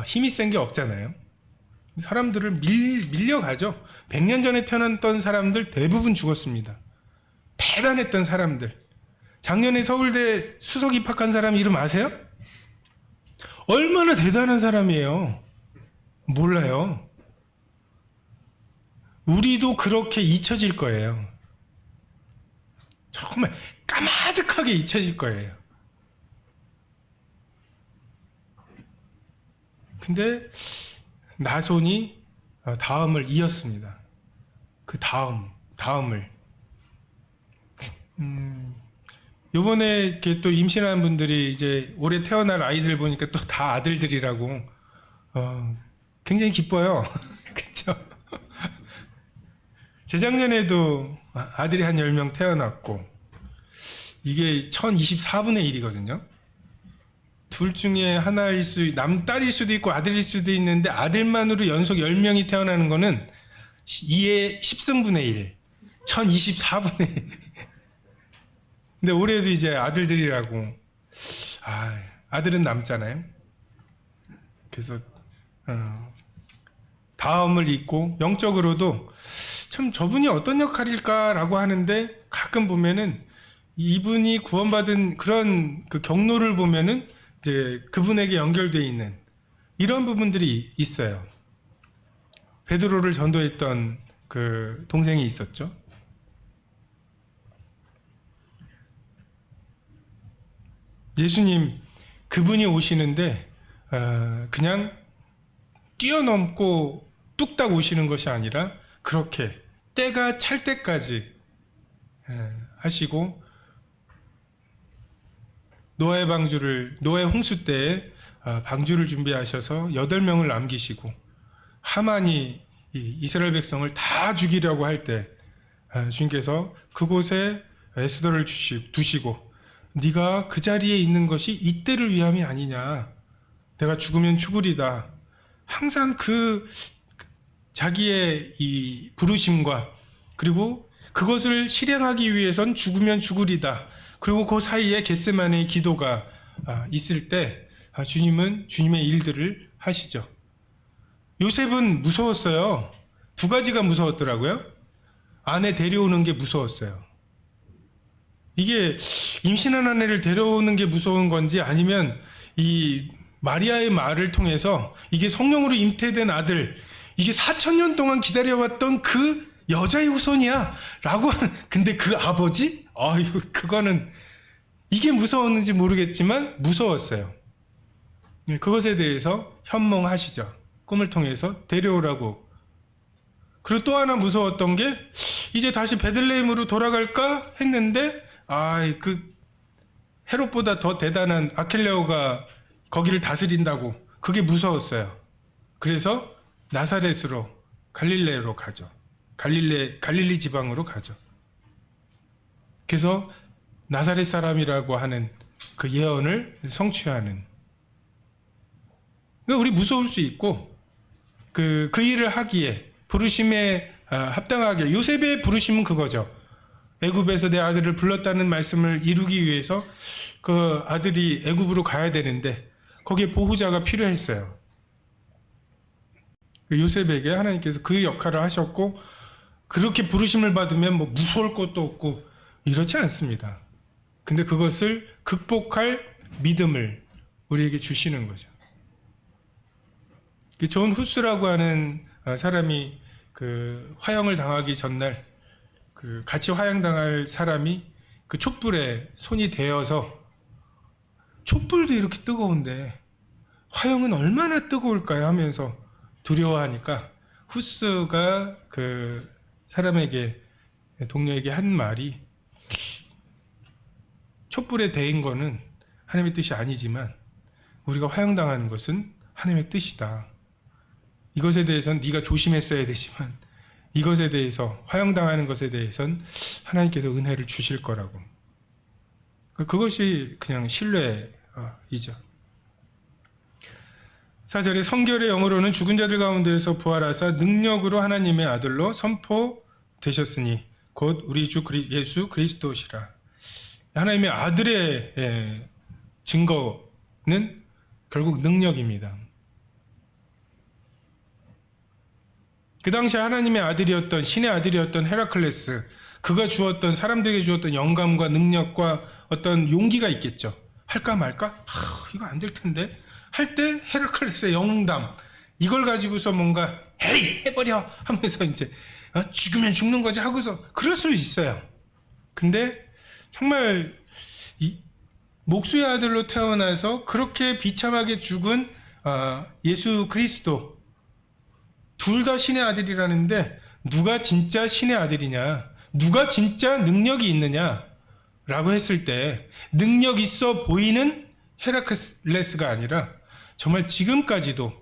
힘이 센 게 없잖아요. 사람들을 밀려가죠. 100년 전에 태어났던 사람들 대부분 죽었습니다. 대단했던 사람들. 작년에 서울대 수석 입학한 사람 이름 아세요? 얼마나 대단한 사람이에요. 몰라요. 우리도 그렇게 잊혀질 거예요. 정말 까마득하게 잊혀질 거예요. 근데 나손이 다음을 이었습니다. 그 다음을. 요번에 이렇게 또 임신한 분들이 이제 올해 태어날 아이들 보니까 또 다 아들들이라고, 굉장히 기뻐요. 그쵸? 재작년에도 아들이 한 10명 태어났고, 이게 1024분의 1이거든요. 둘 중에 하나일 딸일 수도 있고 아들일 수도 있는데, 아들만으로 연속 10명이 태어나는 거는 2의 10승분의 1, 1024분의 1. 근데 올해도 이제 아들들이라고, 아들은 남잖아요. 그래서 다음을 잇고, 영적으로도 참 저분이 어떤 역할일까라고 하는데, 가끔 보면은 이분이 구원받은 그런 그 경로를 보면은 이제 그분에게 연결되어 있는 이런 부분들이 있어요. 베드로를 전도했던 그 동생이 있었죠. 예수님, 그분이 오시는데 그냥 뛰어넘고 뚝딱 오시는 것이 아니라 그렇게 때가 찰 때까지 하시고, 노아의 홍수 때에 방주를 준비하셔서 8명을 남기시고, 하만이 이스라엘 백성을 다 죽이려고 할 때 주님께서 그곳에 에스더를 두시고, 네가 그 자리에 있는 것이 이때를 위함이 아니냐, 내가 죽으면 죽으리다. 항상 그 자기의 이 부르심과, 그리고 그것을 실행하기 위해선 죽으면 죽으리다, 그리고 그 사이에 겟세마네의 기도가 있을 때 주님은 주님의 일들을 하시죠. 요셉은 무서웠어요. 두 가지가 무서웠더라고요. 아내 데려오는 게 무서웠어요. 이게 임신한 아내를 데려오는 게 무서운 건지, 아니면 이 마리아의 말을 통해서 이게 성령으로 잉태된 아들, 이게 4,000년 동안 기다려왔던 그 여자의 후손이야 라고 하는, 근데 그 아버지? 그거는, 이게 무서웠는지 모르겠지만 무서웠어요. 그것에 대해서 현몽하시죠. 꿈을 통해서 데려오라고. 그리고 또 하나 무서웠던 게, 이제 다시 베들레헴으로 돌아갈까 했는데, 그 헤롯보다 더 대단한 아켈레오가 거기를 다스린다고. 그게 무서웠어요. 그래서 나사렛으로, 갈릴레로 가죠. 갈릴리 지방으로 가죠. 그래서 나사렛 사람이라고 하는 그 예언을 성취하는. 우리 무서울 수 있고, 그 일을 하기에 부르심에 합당하게, 요셉의 부르심은 그거죠. 애굽에서 내 아들을 불렀다는 말씀을 이루기 위해서 그 아들이 애굽으로 가야 되는데 거기에 보호자가 필요했어요. 요셉에게 하나님께서 그 역할을 하셨고, 그렇게 부르심을 받으면 뭐 무서울 것도 없고 이렇지 않습니다. 근데 그것을 극복할 믿음을 우리에게 주시는 거죠. 존 후스라고 하는 사람이 그 화형을 당하기 전날, 그 같이 화형당할 사람이 그 촛불에 손이 대어서, 촛불도 이렇게 뜨거운데 화형은 얼마나 뜨거울까요 하면서 두려워하니까, 후스가 그 사람에게, 동료에게 한 말이, 촛불에 대인 거는 하나님의 뜻이 아니지만 우리가 화형당하는 것은 하나님의 뜻이다. 이것에 대해서는 네가 조심했어야 되지만 이것에 대해서, 화형당하는 것에 대해서는 하나님께서 은혜를 주실 거라고. 그것이 그냥 신뢰이죠. 4절에 성결의 영으로는 죽은 자들 가운데에서 부활하사 능력으로 하나님의 아들로 선포되셨으니 곧 우리 주 예수 그리스도시라. 하나님의 아들의 증거는 결국 능력입니다. 그 당시에 하나님의 아들이었던, 신의 아들이었던 헤라클레스, 그가 주었던, 사람들에게 주었던 영감과 능력과 어떤 용기가 있겠죠. 할까 말까? 이거 안 될 텐데 할 때 헤라클레스의 영담, 이걸 가지고서 뭔가 헤이 해버려 하면서 이제 죽으면 죽는 거지 하고서 그럴 수 있어요. 근데 정말 목수의 아들로 태어나서 그렇게 비참하게 죽은 예수 그리스도, 둘 다 신의 아들이라는데 누가 진짜 신의 아들이냐, 누가 진짜 능력이 있느냐, 라고 했을 때 능력 있어 보이는 헤라클레스가 아니라 정말 지금까지도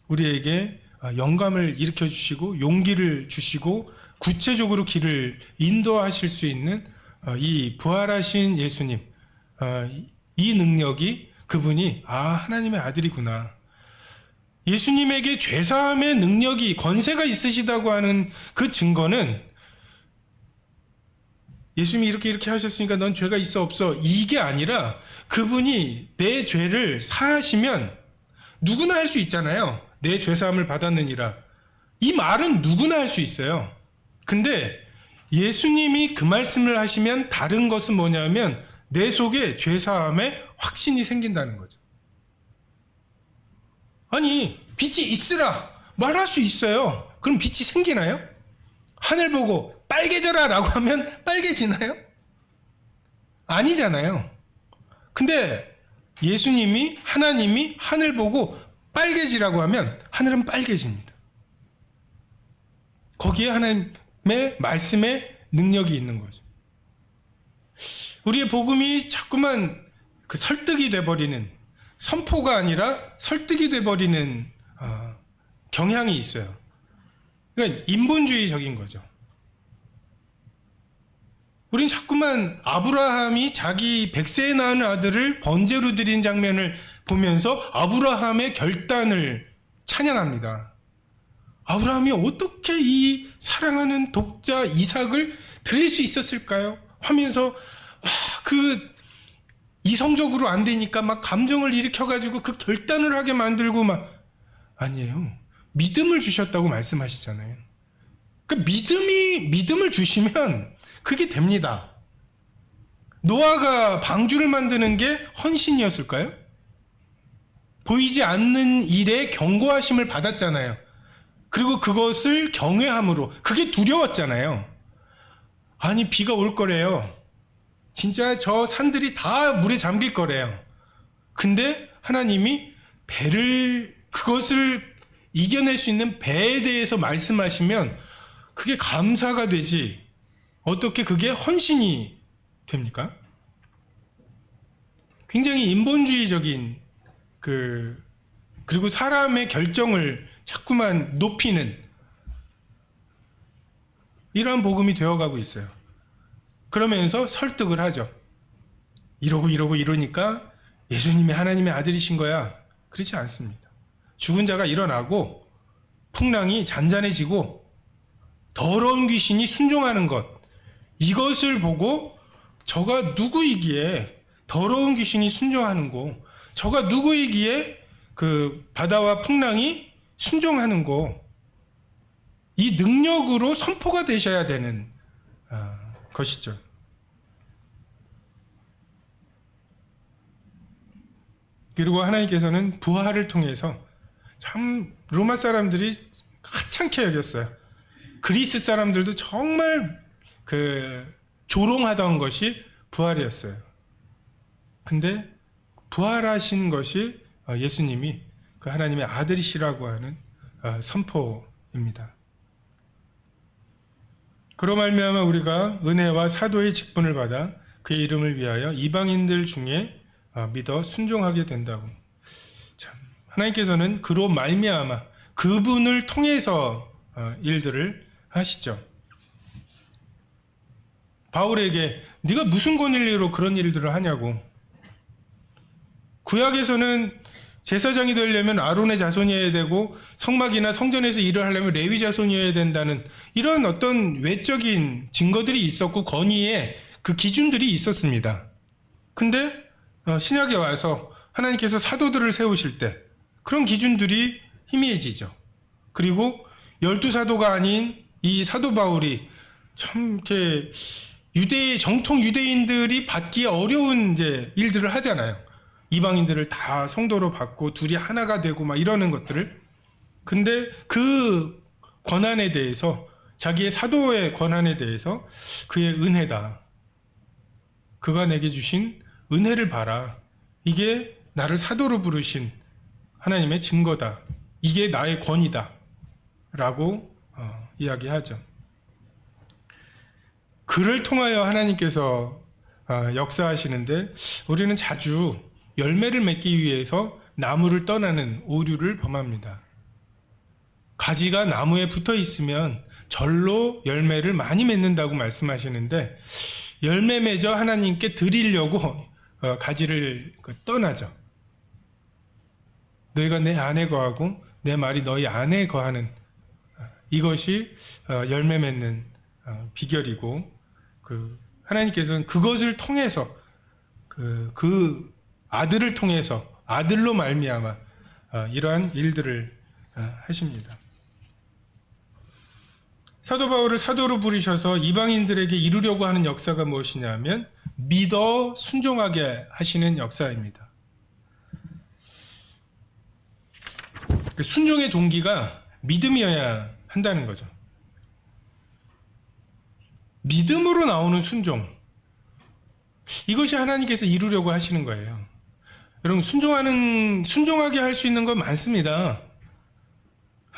우리에게 영감을 일으켜 주시고 용기를 주시고 구체적으로 길을 인도하실 수 있는 이 부활하신 예수님, 이 능력이 그분이 하나님의 아들이구나. 예수님에게 죄사함의 능력이 권세가 있으시다고 하는 그 증거는 예수님이 이렇게 하셨으니까 넌 죄가 있어 없어 이게 아니라 그분이 내 죄를 사하시면 누구나 할 수 있잖아요. 내 죄사함을 받았느니라. 이 말은 누구나 할 수 있어요. 근데 예수님이 그 말씀을 하시면 다른 것은 뭐냐면 내 속에 죄사함에 확신이 생긴다는 거죠. 아니, 빛이 있으라 말할 수 있어요. 그럼 빛이 생기나요? 하늘 보고 빨개져라 라고 하면 빨개지나요? 아니잖아요. 근데 예수님이, 하나님이 하늘 보고 빨개지라고 하면 하늘은 빨개집니다. 거기에 하나님의 말씀의 능력이 있는 거죠. 우리의 복음이 자꾸만 그 설득이 돼버리는, 선포가 아니라 설득이 돼버리는 경향이 있어요. 그러니까 인본주의적인 거죠. 우린 자꾸만 아브라함이 자기 100세에 낳은 아들을 번제로 드린 장면을 보면서 아브라함의 결단을 찬양합니다. 아브라함이 어떻게 이 사랑하는 독자 이삭을 드릴 수 있었을까요? 하면서 그 이성적으로 안 되니까 막 감정을 일으켜가지고 그 결단을 하게 만들고 아니에요. 믿음을 주셨다고 말씀하시잖아요. 그 믿음을 주시면 그게 됩니다. 노아가 방주를 만드는 게 헌신이었을까요? 보이지 않는 일에 경고하심을 받았잖아요. 그리고 그것을 경외함으로, 그게 두려웠잖아요. 아니, 비가 올 거래요. 진짜 저 산들이 다 물에 잠길 거래요. 근데 하나님이 그것을 이겨낼 수 있는 배에 대해서 말씀하시면 그게 감사가 되지, 어떻게 그게 헌신이 됩니까? 굉장히 인본주의적인 그리고 사람의 결정을 자꾸만 높이는 이러한 복음이 되어가고 있어요. 그러면서 설득을 하죠. 이러니까 예수님이 하나님의 아들이신 거야. 그렇지 않습니다. 죽은 자가 일어나고 풍랑이 잔잔해지고 더러운 귀신이 순종하는 것, 이것을 보고 저가 누구이기에 더러운 귀신이 순종하는 거, 저가 누구이기에 그 바다와 풍랑이 순종하는 거, 이 능력으로 선포가 되셔야 되는 것이죠. 그리고 하나님께서는 부활을 통해서 참 로마 사람들이 하찮게 여겼어요. 그리스 사람들도 정말 조롱하던 것이 부활이었어요. 근데 부활하신 것이 예수님이 그 하나님의 아들이시라고 하는 선포입니다. 그로 말미암아 우리가 은혜와 사도의 직분을 받아 그의 이름을 위하여 이방인들 중에 믿어 순종하게 된다고. 참, 하나님께서는 그로 말미암아 그분을 통해서 일들을 하시죠. 바울에게 네가 무슨 권리로 그런 일들을 하냐고. 구약에서는 제사장이 되려면 아론의 자손이어야 되고 성막이나 성전에서 일을 하려면 레위 자손이어야 된다는 이런 어떤 외적인 증거들이 있었고 권위에 그 기준들이 있었습니다. 근데 신약에 와서 하나님께서 사도들을 세우실 때 그런 기준들이 희미해지죠. 그리고 12사도가 아닌 이 사도 바울이 참 이렇게 정통 유대인들이 받기 어려운 이제 일들을 하잖아요. 이방인들을 다 성도로 받고 둘이 하나가 되고 막 이러는 것들을. 근데 그 권한에 대해서, 자기의 사도의 권한에 대해서 그의 은혜다. 그가 내게 주신 은혜를 봐라. 이게 나를 사도로 부르신 하나님의 증거다. 이게 나의 권위다. 라고 이야기하죠. 그를 통하여 하나님께서 역사하시는데 우리는 자주 열매를 맺기 위해서 나무를 떠나는 오류를 범합니다. 가지가 나무에 붙어 있으면 절로 열매를 많이 맺는다고 말씀하시는데 열매 맺어 하나님께 드리려고 가지를 떠나죠. 너희가 내 안에 거하고 내 말이 너희 안에 거하는 이것이 열매 맺는 비결이고 하나님께서는 그것을 통해서 그 아들을 통해서 아들로 말미암아 이러한 일들을 하십니다. 사도 바울을 사도로 부르셔서 이방인들에게 이루려고 하는 역사가 무엇이냐면 믿어 순종하게 하시는 역사입니다. 순종의 동기가 믿음이어야 한다는 거죠. 믿음으로 나오는 순종, 이것이 하나님께서 이루려고 하시는 거예요. 여러분, 순종하게 할 수 있는 건 많습니다.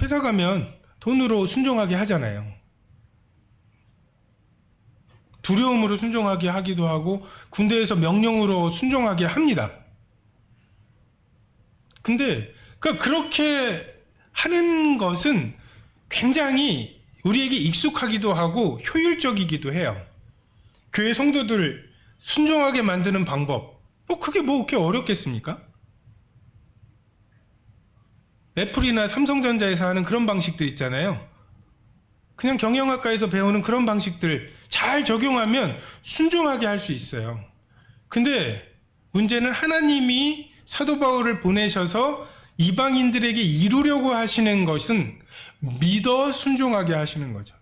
회사 가면 돈으로 순종하게 하잖아요. 두려움으로 순종하게 하기도 하고 군대에서 명령으로 순종하게 합니다. 근데 그렇게 하는 것은 굉장히 우리에게 익숙하기도 하고 효율적이기도 해요. 교회 성도들 순종하게 만드는 방법, 그게 그렇게 어렵겠습니까? 애플이나 삼성전자에서 하는 그런 방식들 있잖아요. 그냥 경영학과에서 배우는 그런 방식들 잘 적용하면 순종하게 할 수 있어요. 근데 문제는 하나님이 사도 바울을 보내셔서 이방인들에게 이루려고 하시는 것은 믿어 순종하게 하시는 거죠.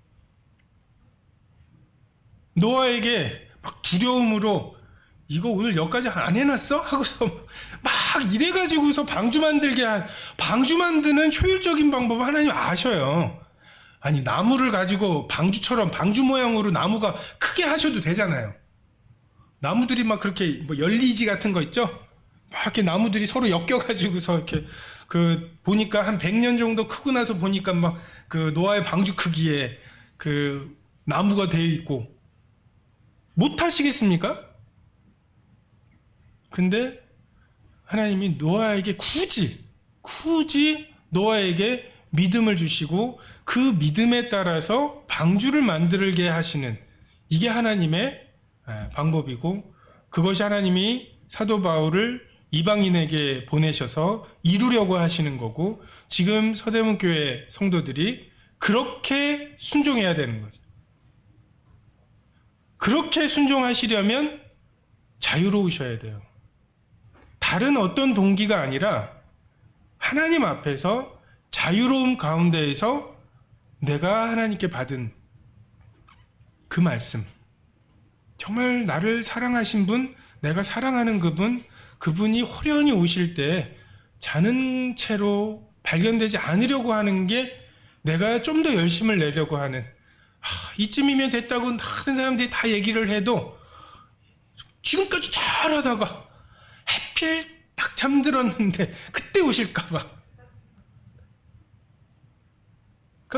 노아에게 막 두려움으로 이거 오늘 여기까지 안 해놨어? 하고서 막 이래가지고서 방주 만드는 효율적인 방법을 하나님 아셔요. 아니, 나무를 가지고 방주처럼 방주 모양으로 나무가 크게 하셔도 되잖아요. 나무들이 막 그렇게 열리지 같은 거 있죠? 막 이렇게 나무들이 서로 엮여가지고서 이렇게 보니까 한 100년 정도 크고 나서 보니까 막 노아의 방주 크기에 나무가 되어 있고 못 하시겠습니까? 근데 하나님이 노아에게 굳이 노아에게 믿음을 주시고 그 믿음에 따라서 방주를 만들게 하시는 이게 하나님의 방법이고 그것이 하나님이 사도 바울을 이방인에게 보내셔서 이루려고 하시는 거고 지금 서대문 교회 성도들이 그렇게 순종해야 되는 거죠. 그렇게 순종하시려면 자유로우셔야 돼요. 다른 어떤 동기가 아니라 하나님 앞에서 자유로움 가운데에서 내가 하나님께 받은 그 말씀, 정말 나를 사랑하신 분, 내가 사랑하는 그분이 호련히 오실 때 자는 채로 발견되지 않으려고 하는 게 내가 좀 더 열심을 내려고 하는 이쯤이면 됐다고 다른 사람들이 다 얘기를 해도 지금까지 잘하다가 하필 딱 잠들었는데 그때 오실까봐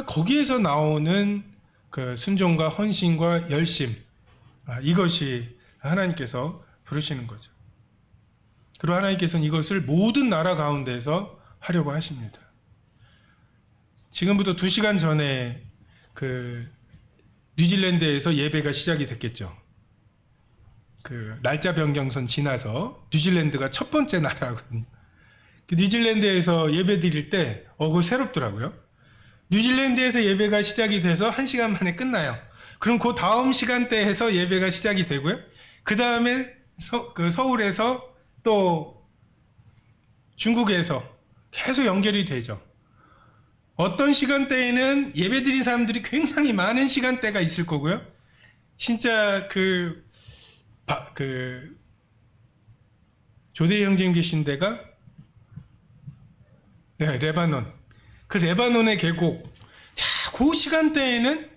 거기에서 나오는 그 순종과 헌신과 열심, 이것이 하나님께서 부르시는 거죠. 그리고 하나님께서는 이것을 모든 나라 가운데서 하려고 하십니다. 지금부터 2시간 전에 뉴질랜드에서 예배가 시작이 됐겠죠. 날짜 변경선 지나서 뉴질랜드가 첫 번째 나라거든요. 뉴질랜드에서 예배 드릴 때 그거 새롭더라고요. 뉴질랜드에서 예배가 시작이 돼서 1시간 만에 끝나요. 그럼 그 다음 시간대에서 예배가 시작이 되고요. 그 다음에 서울에서 또 중국에서 계속 연결이 되죠. 어떤 시간대에는 예배 드린 사람들이 굉장히 많은 시간대가 있을 거고요. 진짜 조대 형제님 계신 데가 레바논. 레바논의 계곡. 자, 그 시간대에는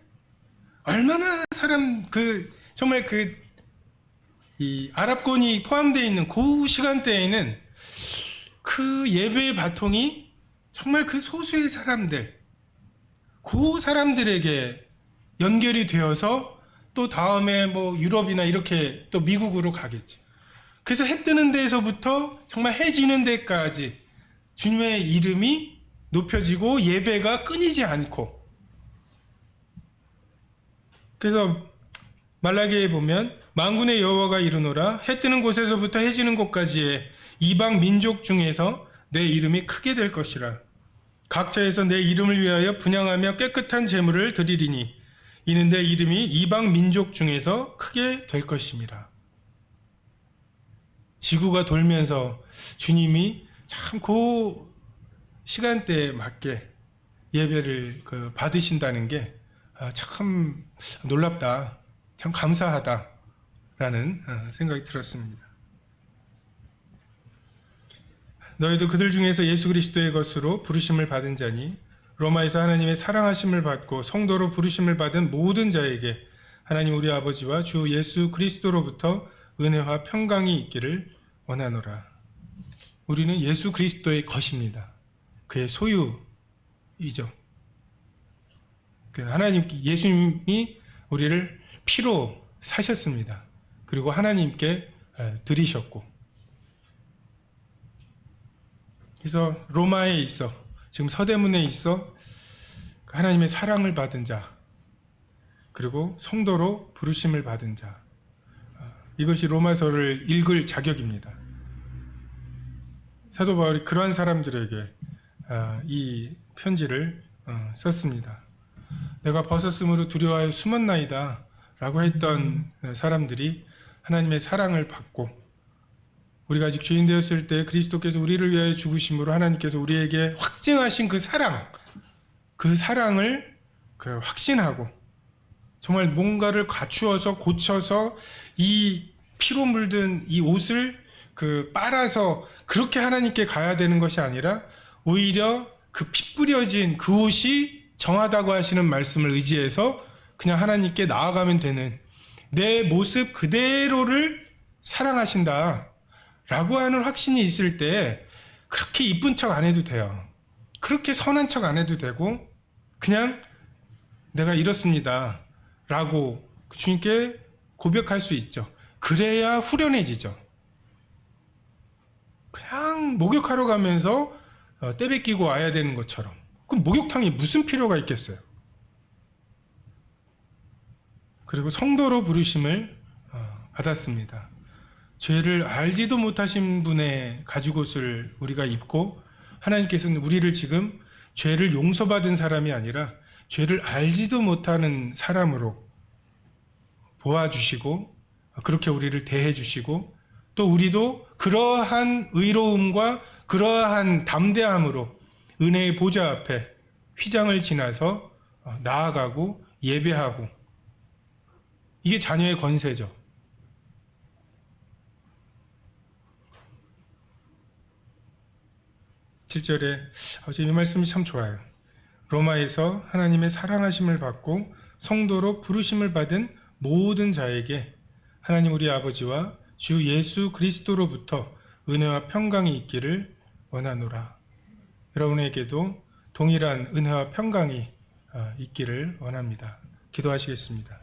얼마나 정말 이 아랍권이 포함되어 있는 그 시간대에는 그 예배의 바통이 정말 그 소수의 사람들, 그 사람들에게 연결이 되어서 또 다음에 뭐 유럽이나 이렇게 또 미국으로 가겠죠. 그래서 해 뜨는 데에서부터 정말 해 지는 데까지 주님의 이름이 높여지고 예배가 끊이지 않고, 그래서 말라기에 보면 만군의 여호와가 이르노라 해 뜨는 곳에서부터 해 지는 곳까지의 이방 민족 중에서 내 이름이 크게 될 것이라. 각처에서 내 이름을 위하여 분향하며 깨끗한 제물을 드리리니 이는 내 이름이 이방 민족 중에서 크게 될 것임이라. 지구가 돌면서 주님이 참 그 시간대에 맞게 예배를 받으신다는 게 참 놀랍다, 참 감사하다라는 생각이 들었습니다. 너희도 그들 중에서 예수 그리스도의 것으로 부르심을 받은 자니 로마에서 하나님의 사랑하심을 받고 성도로 부르심을 받은 모든 자에게 하나님 우리 아버지와 주 예수 그리스도로부터 은혜와 평강이 있기를 원하노라. 우리는 예수 그리스도의 것입니다. 그의 소유이죠. 하나님, 예수님이 우리를 피로 사셨습니다. 그리고 하나님께 드리셨고, 그래서 로마에 있어, 지금 서대문에 있어 하나님의 사랑을 받은 자, 그리고 성도로 부르심을 받은 자, 이것이 로마서를 읽을 자격입니다. 사도 바울이 그러한 사람들에게 이 편지를 썼습니다. 내가 벗었으므로 두려워하여 숨었나이다 라고 했던 사람들이 하나님의 사랑을 받고, 우리가 아직 죄인 되었을 때 그리스도께서 우리를 위하여 죽으심으로 하나님께서 우리에게 확증하신 그 사랑을 확신하고, 정말 뭔가를 갖추어서 고쳐서 이 피로 물든 이 옷을 빨아서 그렇게 하나님께 가야 되는 것이 아니라 오히려 그 피 뿌려진 그 옷이 정하다고 하시는 말씀을 의지해서 그냥 하나님께 나아가면 되는, 내 모습 그대로를 사랑하신다 라고 하는 확신이 있을 때 그렇게 이쁜 척 안 해도 돼요. 그렇게 선한 척 안 해도 되고, 그냥 내가 이렇습니다 라고 주님께 고백할 수 있죠. 그래야 후련해지죠. 그냥 목욕하러 가면서 때 뱉기고 와야 되는 것처럼, 그럼 목욕탕이 무슨 필요가 있겠어요. 그리고 성도로 부르심을 받았습니다. 죄를 알지도 못하신 분의 가죽옷을 우리가 입고, 하나님께서는 우리를 지금 죄를 용서받은 사람이 아니라 죄를 알지도 못하는 사람으로 보아주시고, 그렇게 우리를 대해주시고, 또 우리도 그러한 의로움과 그러한 담대함으로 은혜의 보좌 앞에 휘장을 지나서 나아가고 예배하고, 이게 자녀의 권세죠. 7절에 이 말씀이 참 좋아요. 로마에서 하나님의 사랑하심을 받고 성도로 부르심을 받은 모든 자에게 하나님 우리 아버지와 주 예수 그리스도로부터 은혜와 평강이 있기를 원하노라. 여러분에게도 동일한 은혜와 평강이 있기를 원합니다. 기도하시겠습니다.